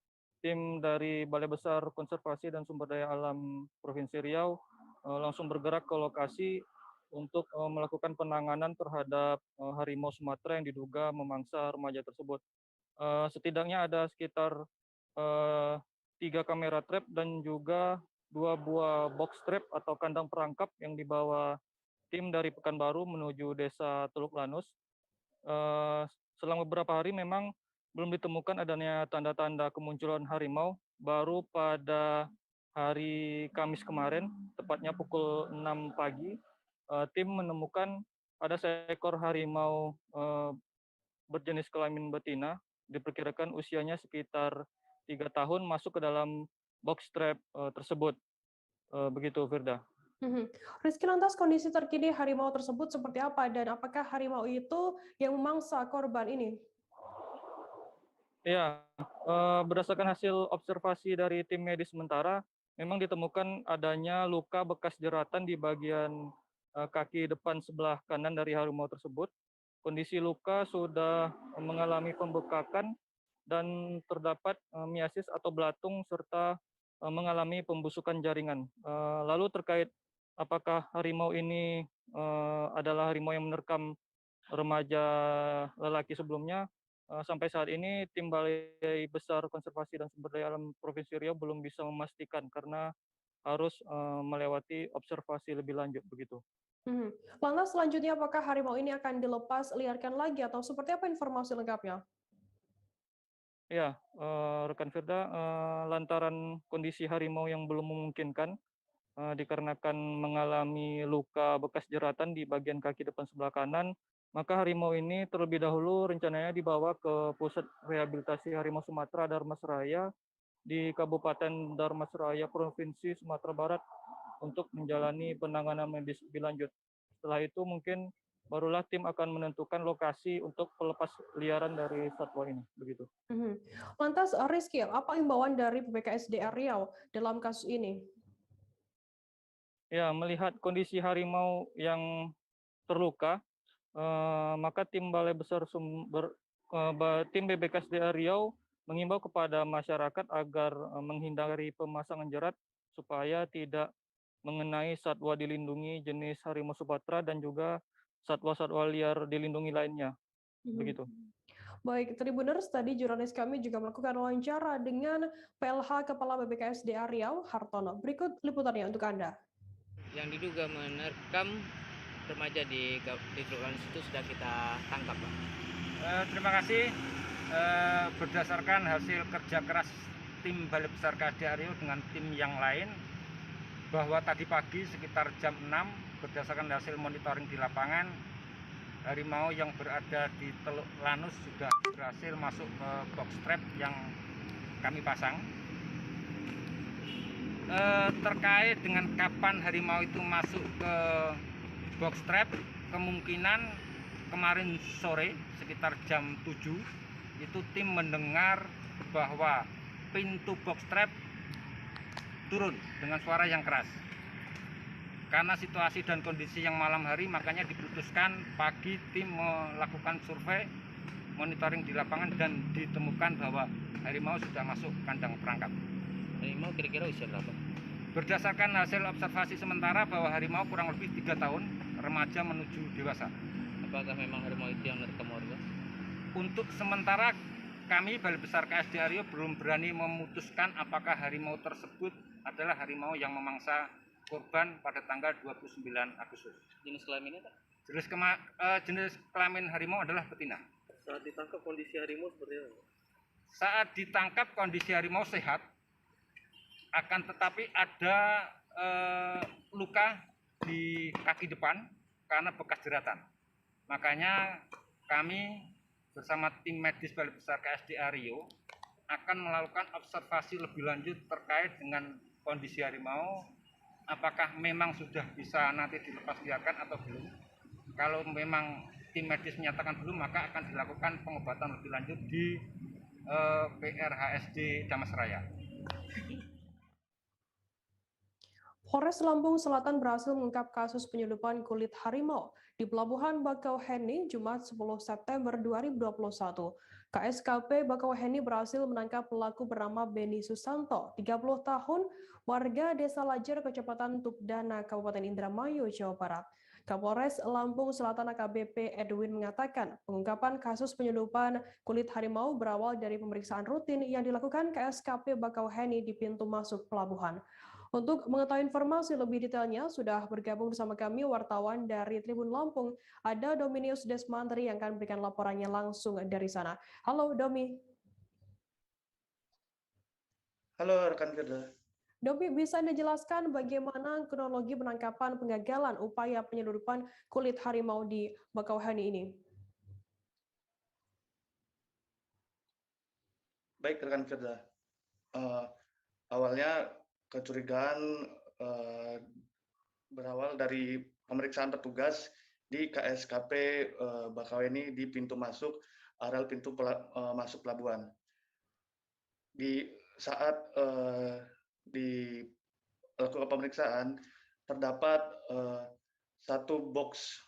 tim dari Balai Besar Konservasi dan Sumber Daya Alam Provinsi Riau langsung bergerak ke lokasi untuk melakukan penanganan terhadap harimau Sumatera yang diduga memangsa remaja tersebut. Setidaknya ada sekitar 3 kamera trap dan juga 2 buah box trap atau kandang perangkap yang dibawa tim dari Pekanbaru menuju Desa Teluk Lanus. Selama beberapa hari memang belum ditemukan adanya tanda-tanda kemunculan harimau. Baru pada hari Kamis kemarin, tepatnya pukul 6 pagi, tim menemukan ada seekor harimau berjenis kelamin betina, diperkirakan usianya sekitar 3 tahun, masuk ke dalam box trap tersebut. Begitu, Firda. Rizky, lantas kondisi terkini harimau tersebut seperti apa dan apakah harimau itu yang memangsa korban ini? Ya, berdasarkan hasil observasi dari tim medis sementara, memang ditemukan adanya luka bekas jeratan di bagian kaki depan sebelah kanan dari harimau tersebut. Kondisi luka sudah mengalami pembekakan dan terdapat miasis atau belatung serta mengalami pembusukan jaringan. Lalu terkait apakah harimau ini adalah harimau yang menerkam remaja lelaki sebelumnya, sampai saat ini tim Balai Besar Konservasi dan Sumber Daya Alam Provinsi Riau belum bisa memastikan karena harus melewati observasi lebih lanjut begitu. Lantas selanjutnya apakah harimau ini akan dilepas liarkan lagi atau seperti apa informasi lengkapnya? Ya, rekan Firda, lantaran kondisi harimau yang belum memungkinkan dikarenakan mengalami luka bekas jeratan di bagian kaki depan sebelah kanan, maka harimau ini terlebih dahulu rencananya dibawa ke Pusat Rehabilitasi Harimau Sumatera Dharmasraya di Kabupaten Dharmasraya, Provinsi Sumatera Barat untuk menjalani penanganan medis lebih lanjut. Setelah itu mungkin barulah tim akan menentukan lokasi untuk pelepas liaran dari satwa ini. Begitu. Lantas Rizky, apa imbauan dari BPKSDA Riau dalam kasus ini? Ya, melihat kondisi harimau yang terluka, maka tim Balai Besar tim BPKSDA Riau mengimbau kepada masyarakat agar menghindari pemasangan jerat supaya tidak mengenai satwa dilindungi jenis harimau Sumatera dan juga satwa-satwa liar dilindungi lainnya. Begitu. Baik, Tribuners, tadi jurnalis kami juga melakukan wawancara dengan PLH Kepala BPKSDA Riau, Hartono. Berikut liputannya untuk Anda. Yang diduga menerkam remaja di Teluk Lanus itu sudah kita tangkap, Pak. Terima kasih. Berdasarkan hasil kerja keras tim Balai Besar KSDA Riau dengan tim yang lain, bahwa tadi pagi sekitar jam 6, berdasarkan hasil monitoring di lapangan, harimau yang berada di Teluk Lanus sudah berhasil masuk ke box trap yang kami pasang. Terkait dengan kapan harimau itu masuk ke box trap, kemungkinan kemarin sore sekitar jam 7 itu tim mendengar bahwa pintu box trap turun dengan suara yang keras. Karena situasi dan kondisi yang malam hari, makanya diputuskan pagi tim melakukan survei, monitoring di lapangan, dan ditemukan bahwa harimau sudah masuk kandang perangkap. Harimau kira-kira usia berapa? Berdasarkan hasil observasi sementara bahwa harimau kurang lebih 3 tahun, remaja menuju dewasa. Apakah memang harimau itu yang menerkam warga? Untuk sementara kami Balai Besar KSDA Riau belum berani memutuskan apakah harimau tersebut adalah harimau yang memangsa korban pada tanggal 29 Agustus. Jenis kelaminnya, Pak? Jenis kelamin harimau adalah betina. Saat ditangkap kondisi harimau seperti apa? Saat ditangkap kondisi harimau sehat, akan tetapi ada luka di kaki depan karena bekas jeratan. Makanya kami bersama tim medis Balai Besar KSDA Riau akan melakukan observasi lebih lanjut terkait dengan kondisi harimau, apakah memang sudah bisa nanti dilepas liarkan atau belum. Kalau memang tim medis menyatakan belum, maka akan dilakukan pengobatan lebih lanjut di PRHSD Damasraya. Polres Lampung Selatan berhasil mengungkap kasus penyelundupan kulit harimau di Pelabuhan Bakauheni Jumat 10 September 2021. KSKP Bakauheni berhasil menangkap pelaku bernama Beni Susanto, 30 tahun, warga Desa Lajer, Kecamatan Tukdana, Kabupaten Indramayu, Jawa Barat. Kapolres Lampung Selatan AKBP Edwin mengatakan pengungkapan kasus penyelundupan kulit harimau berawal dari pemeriksaan rutin yang dilakukan KSKP Bakauheni di pintu masuk pelabuhan. Untuk mengetahui informasi lebih detailnya, sudah bergabung bersama kami wartawan dari Tribun Lampung, ada Dominius Desmantri yang akan memberikan laporannya langsung dari sana. Halo Domi. Halo rekan kerja. Domi, bisa Anda jelaskan bagaimana kronologi penangkapan penggagalan upaya penyelundupan kulit harimau di Bakauheni ini? Baik rekan kerja. Awalnya kecurigaan berawal dari pemeriksaan petugas di KSKP Bakauheni di pintu masuk areal pintu masuk pelabuhan. Di saat dilakukan pemeriksaan terdapat satu box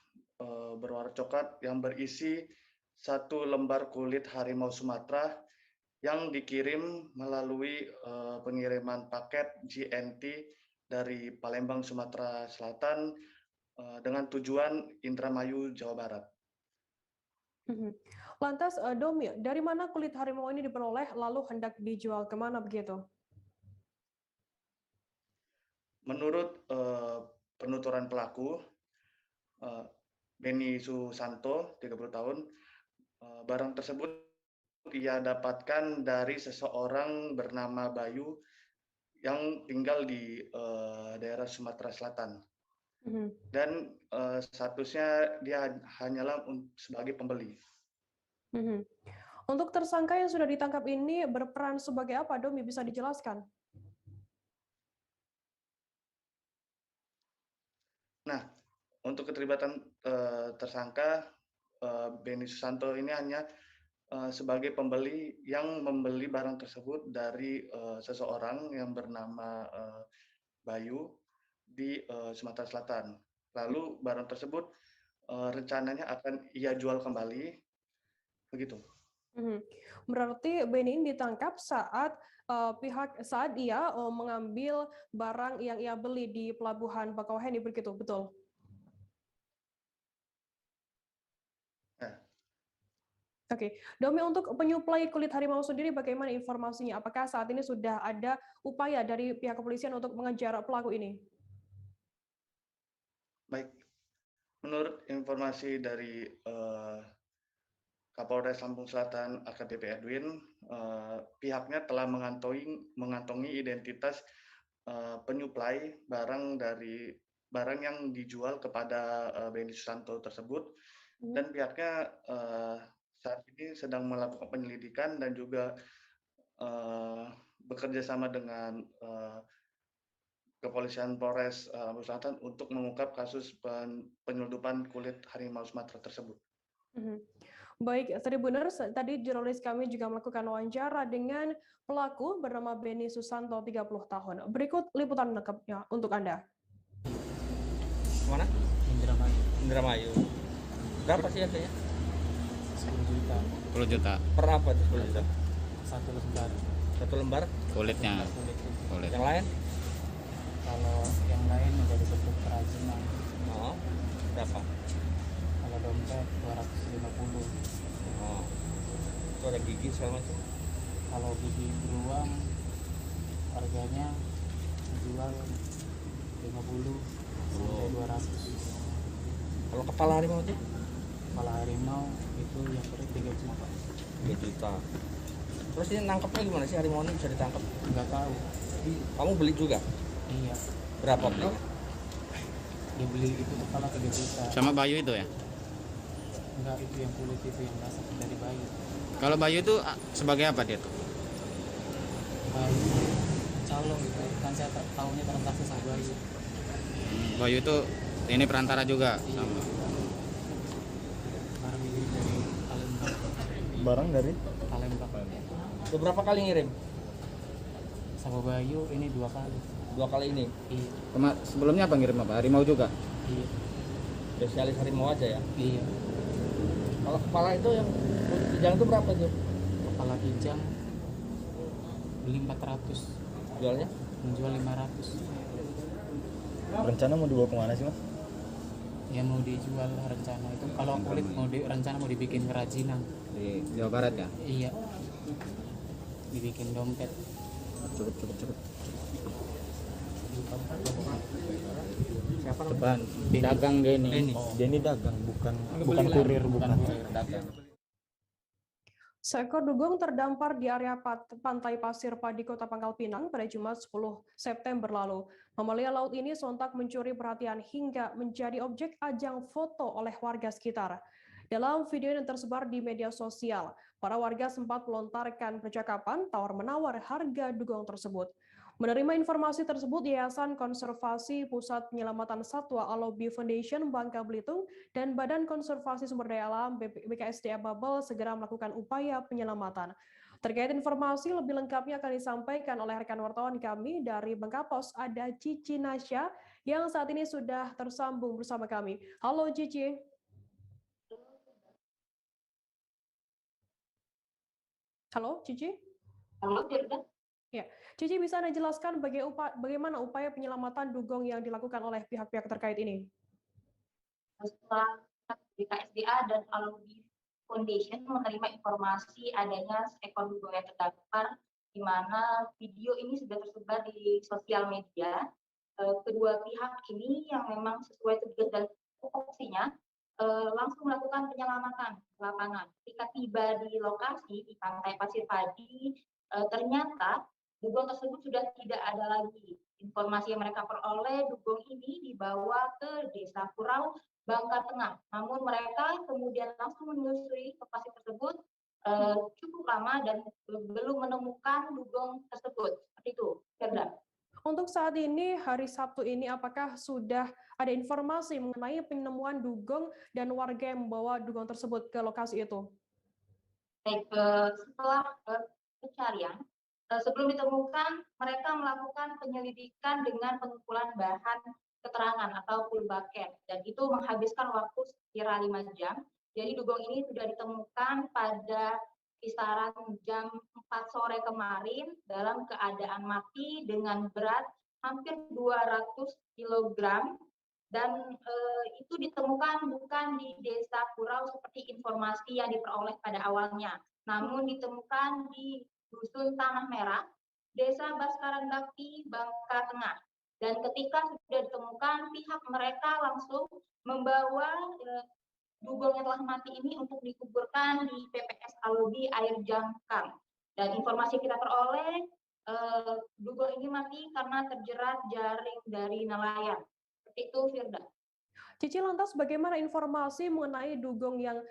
berwarna coklat yang berisi 1 lembar kulit harimau Sumatera yang dikirim melalui pengiriman paket GNT dari Palembang, Sumatera Selatan dengan tujuan Indramayu, Jawa Barat. Lantas, Domi, dari mana kulit harimau ini diperoleh lalu hendak dijual kemana begitu? Menurut penuturan pelaku, Beni Susanto, 30 tahun, barang tersebut ia dapatkan dari seseorang bernama Bayu yang tinggal di daerah Sumatera Selatan. Dan statusnya dia hanyalah sebagai pembeli. Untuk tersangka yang sudah ditangkap ini berperan sebagai apa, Domi? Bisa dijelaskan? Nah, untuk keterlibatan tersangka Beni Susanto ini hanya sebagai pembeli yang membeli barang tersebut dari seseorang yang bernama Bayu di Sumatera Selatan. Lalu barang tersebut rencananya akan ia jual kembali, begitu. Berarti Beni ini ditangkap saat ia mengambil barang yang ia beli di pelabuhan Bakauheni begitu, betul? Oke, Domi, untuk penyuplai kulit harimau sendiri bagaimana informasinya? Apakah saat ini sudah ada upaya dari pihak kepolisian untuk mengejar pelaku ini? Baik, menurut informasi dari Kapolres Lampung Selatan AKBP Edwin, pihaknya telah mengantongi identitas penyuplai barang yang dijual kepada Beni Susanto tersebut, dan pihaknya saat ini sedang melakukan penyelidikan dan juga bekerja sama dengan Kepolisian Polres Lampung Selatan untuk mengungkap kasus penyelundupan kulit harimau Sumatera tersebut. Baik, Tribuners, tadi jurnalis kami juga melakukan wawancara dengan pelaku bernama Beni Susanto, 30 tahun. Berikut liputan lengkapnya untuk Anda. Mana? Indramayu. Indramayu. Berapa sih harganya? 10 juta. 10 juta. Per apa itu 10 juta? Satu lembar. Satu lembar? Kulitnya. Kulit. Yang lain? Kalau yang lain menjadi bentuk kerajinan. Oh, berapa? Kalau dompet 250. Oh, itu ada gigi segala macam. Kalau gigi beruang harganya jual 50 sampai 200. Kalau kepala harimau aja? Kepala harimau itu yang per 3 juta. 3 juta. Terus ini nangkepnya gimana sih, harimau ini bisa ditangkap? Nggak tahu. Kamu beli juga? Iya. Berapa beli? Dia beli itu kepala 3 juta. Sama Bayu itu ya? Enggak, itu yang kulit itu yang dasar dari Bayu. Kalau Bayu itu sebagai apa dia tuh? Bayu calon gitu. Kan saya tahunya transaksi sama Bayu. Bayu itu ini perantara juga. Iya. Sama. Barang ini dari Palembang. Barang dari Palembang. Udah berapa kali ngirim? Sama Bayu ini 2 kali. 2 kali ini? Iya. Sebelumnya apa ngirim apa? Harimau juga? Iya. Spesialis harimau aja ya? Iya. Kalau kepala itu yang kijang itu berapa tuh? Kepala kijang beli 400. Jualnya? Menjual 500. Rencana mau dibawa kemana sih, Mas? Ya mau dijual rencana itu. Kalau kulit rencana mau dibikin kerajinan. Di Jawa Barat ya? Iya. Dibikin dompet. Cepet. Siapa Depan. Dagang Denny. Denny dagang, bukan kurir, bukan. Dagang. Seekor dugong terdampar di area pantai Pasir Padi, Kota Pangkal Pinang pada Jumat 10 September lalu. Mamalia laut ini sontak mencuri perhatian hingga menjadi objek ajang foto oleh warga sekitar. Dalam video yang tersebar di media sosial, para warga sempat melontarkan percakapan tawar-menawar harga dugong tersebut. Menerima informasi tersebut, Yayasan Konservasi Pusat Penyelamatan Satwa Alobi Foundation Bangka Belitung dan Badan Konservasi Sumber Daya Alam BKSDA Babel segera melakukan upaya penyelamatan. Terkait informasi lebih lengkapnya akan disampaikan oleh rekan wartawan kami dari Bangkapos, ada Cici Nasya yang saat ini sudah tersambung bersama kami. Halo Cici. Halo Cici. Halo Firda. Ya, Cici bisa Anda jelaskan bagaimana upaya penyelamatan dugong yang dilakukan oleh pihak-pihak terkait ini? Setelah BKSDA dan Alobi Foundation menerima informasi adanya seekor dugong yang terdampar, di mana video ini sudah tersebar di sosial media. Kedua pihak ini yang memang sesuai tugas dan tupoksinya langsung melakukan penyelamatan di lapangan. Ketika tiba di lokasi di pantai Pasir Padi, ternyata dugong tersebut sudah tidak ada lagi. Informasi yang mereka peroleh, dugong ini dibawa ke Desa Kurau, Bangka Tengah. Namun mereka kemudian langsung menyusuri ke pasir tersebut cukup lama dan belum menemukan dugong tersebut. Seperti itu, Firda. Untuk saat ini, hari Sabtu ini, apakah sudah ada informasi mengenai penemuan dugong dan warga yang membawa dugong tersebut ke lokasi itu? Baik, setelah pencarian, sebelum ditemukan, mereka melakukan penyelidikan dengan pengumpulan bahan keterangan atau full bucket, dan itu menghabiskan waktu sekira 5 jam. Jadi dugong ini sudah ditemukan pada kisaran jam 4 sore kemarin dalam keadaan mati dengan berat hampir 200 kg dan itu ditemukan bukan di desa Kurau seperti informasi yang diperoleh pada awalnya, namun ditemukan di Dusun Tanah Merah, Desa Baskaran Bakti, Bangka Tengah. Dan ketika sudah ditemukan, pihak mereka langsung membawa dugong yang telah mati ini untuk dikuburkan di PPS Alubi Air Jangkang. Dan informasi kita peroleh, dugong ini mati karena terjerat jaring dari nelayan. Seperti itu, Firda. Cici, lantas bagaimana informasi mengenai dugong yang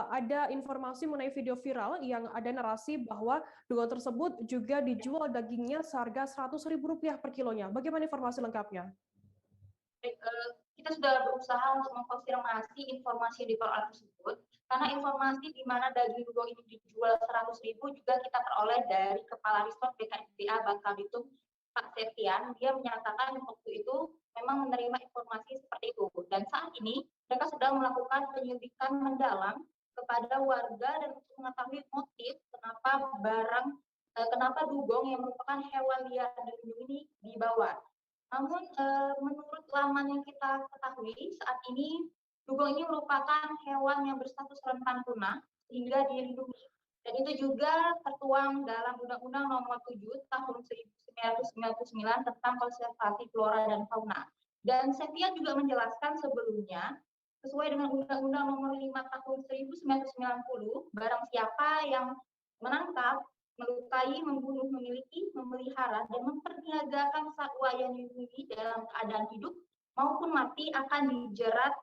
ada informasi mengenai video viral yang ada narasi bahwa dugong tersebut juga dijual dagingnya seharga Rp100.000 per kilonya. Bagaimana informasi lengkapnya? Kita sudah berusaha untuk mengkonfirmasi informasi di peroleh tersebut, karena informasi di mana daging dugong ini dijual 100.000 juga kita peroleh dari Kepala Resort BKSDA Bangka Belitung, Pak Septian. Dia menyatakan waktu itu memang menerima informasi seperti itu. Dan saat ini mereka sedang melakukan penyelidikan mendalam kepada warga dan untuk mengetahui motif kenapa dugong yang merupakan hewan liar dilindungi ini dibawa. Namun menurut laman yang kita ketahui saat ini dugong ini merupakan hewan yang berstatus rentan punah sehingga dilindungi. Dan itu juga tertuang dalam Undang-Undang Nomor 7 Tahun 1999 tentang konservasi flora dan fauna. Dan Septian juga menjelaskan sebelumnya, sesuai dengan Undang-Undang Nomor 5 Tahun 1990, barang siapa yang menangkap, melukai, membunuh, memiliki, memelihara, dan memperniagakan satwa yang dilindungi dalam keadaan hidup maupun mati akan dijerat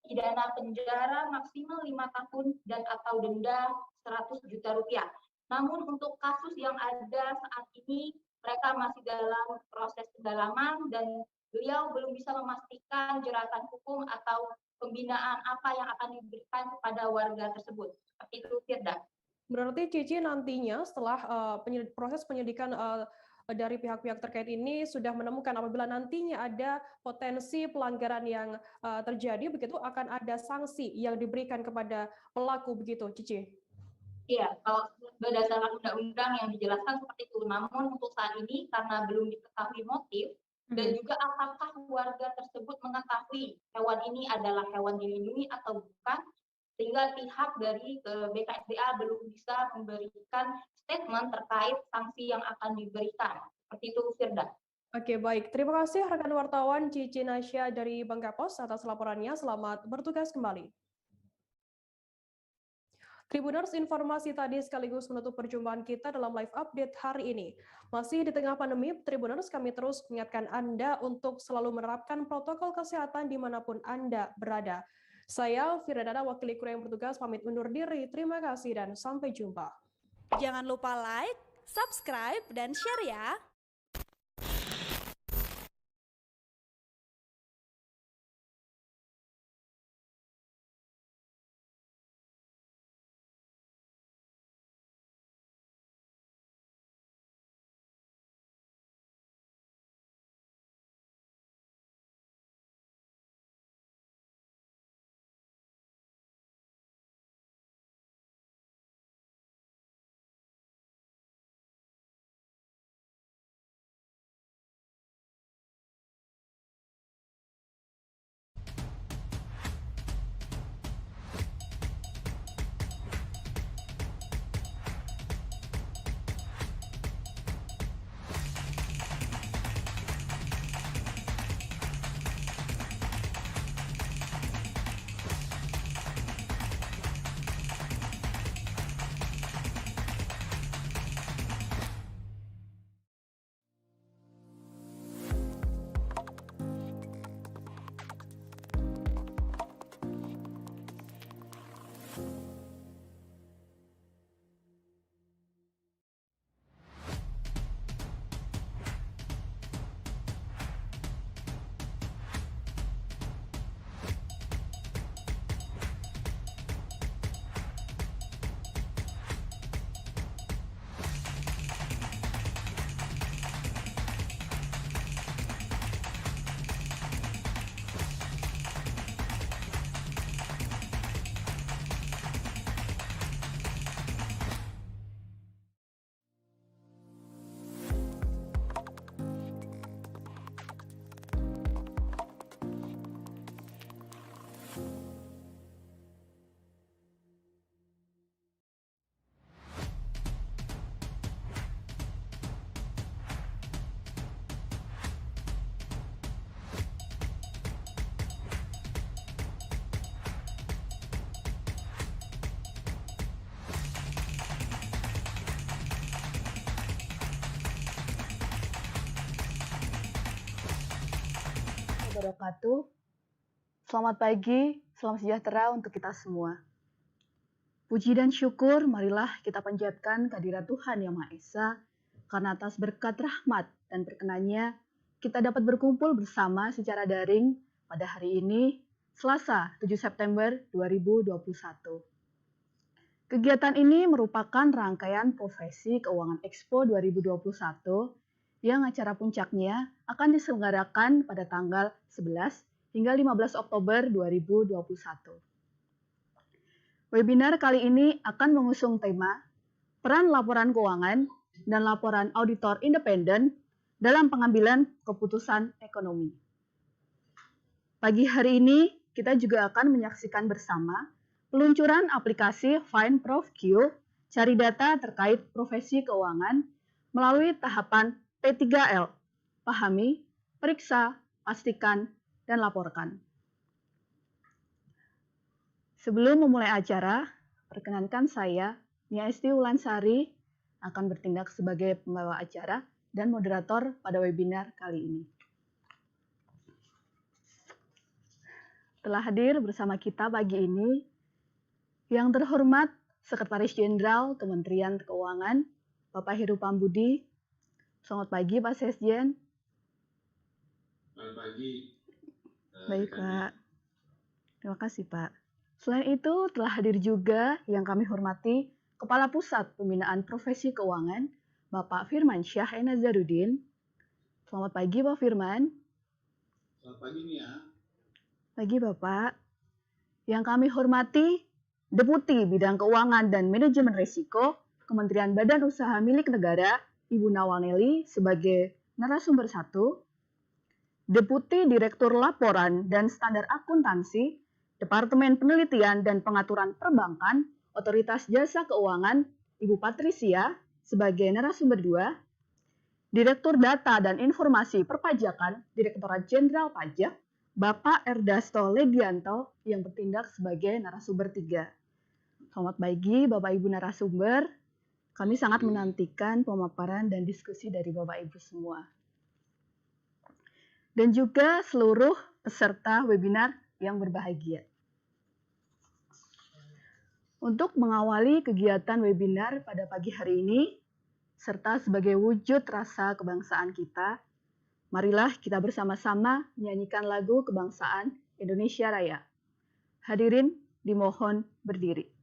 pidana penjara maksimal 5 tahun dan atau denda Rp100 juta. Namun untuk kasus yang ada saat ini, mereka masih dalam proses pendalaman dan beliau belum bisa memastikan jeratan hukum atau pembinaan apa yang akan diberikan kepada warga tersebut. Seperti itu, Firda. Berarti Cici nantinya setelah proses penyelidikan dari pihak-pihak terkait ini sudah menemukan apabila nantinya ada potensi pelanggaran yang terjadi, begitu akan ada sanksi yang diberikan kepada pelaku, begitu Cici? Iya, kalau berdasarkan undang-undang yang dijelaskan seperti itu. Namun untuk saat ini karena belum diketahui motif dan juga apakah warga tersebut mengetahui hewan ini adalah hewan dilindungi atau bukan, sehingga pihak dari BKSDA belum bisa memberikan statement terkait sanksi yang akan diberikan. Seperti itu, Firda. Oke, baik. Terima kasih rekan wartawan Cici Nasya dari Bangka Pos atas laporannya. Selamat bertugas kembali. Tribuners, informasi tadi sekaligus menutup perjumpaan kita dalam live update hari ini. Masih di tengah pandemi, Tribuners, kami terus mengingatkan Anda untuk selalu menerapkan protokol kesehatan dimanapun Anda berada. Saya, Firdana, wakil kru yang bertugas, pamit undur diri. Terima kasih dan sampai jumpa. Jangan lupa like, subscribe, dan share ya! wabarakatuh. Selamat pagi, salam sejahtera untuk kita semua. Puji dan syukur marilah kita panjatkan kehadirat Tuhan Yang Maha Esa, karena atas berkat rahmat dan perkenannya kita dapat berkumpul bersama secara daring pada hari ini, Selasa 7 September 2021. Kegiatan ini merupakan rangkaian Profesi Keuangan Expo 2021 yang acara puncaknya akan diselenggarakan pada tanggal 11 hingga 15 Oktober 2021. Webinar kali ini akan mengusung tema peran laporan keuangan dan laporan auditor independen dalam pengambilan keputusan ekonomi. Pagi hari ini kita juga akan menyaksikan bersama peluncuran aplikasi FindProfQ, cari data terkait profesi keuangan melalui tahapan P3L, pahami, periksa, pastikan, dan laporkan. Sebelum memulai acara, perkenankan saya, Nia Esti Wulansari, akan bertindak sebagai pembawa acara dan moderator pada webinar kali ini. Telah hadir bersama kita pagi ini yang terhormat Sekretaris Jenderal Kementerian Keuangan, Bapak Heru Pambudi. Selamat pagi, Pak Sesjen. Selamat pagi. Baik, Pak. Terima kasih, Pak. Selain itu, telah hadir juga yang kami hormati Kepala Pusat Pembinaan Profesi Keuangan, Bapak Firman Syah Nazarudin. Selamat pagi, Pak Firman. Selamat pagi, Nia. Pagi, Bapak. Yang kami hormati Deputi Bidang Keuangan dan Manajemen Risiko, Kementerian Badan Usaha Milik Negara, Ibu Nawalneli sebagai narasumber 1, Deputi Direktur Laporan dan Standar Akuntansi, Departemen Penelitian dan Pengaturan Perbankan, Otoritas Jasa Keuangan, Ibu Patricia sebagai narasumber 2, Direktur Data dan Informasi Perpajakan, Direktorat Jenderal Pajak, Bapak Erdasto Ledianto yang bertindak sebagai narasumber 3. Selamat pagi Bapak Ibu narasumber. Kami sangat menantikan pemaparan dan diskusi dari Bapak Ibu semua. Dan juga seluruh peserta webinar yang berbahagia. Untuk mengawali kegiatan webinar pada pagi hari ini, serta sebagai wujud rasa kebangsaan kita, marilah kita bersama-sama menyanyikan lagu kebangsaan Indonesia Raya. Hadirin dimohon berdiri.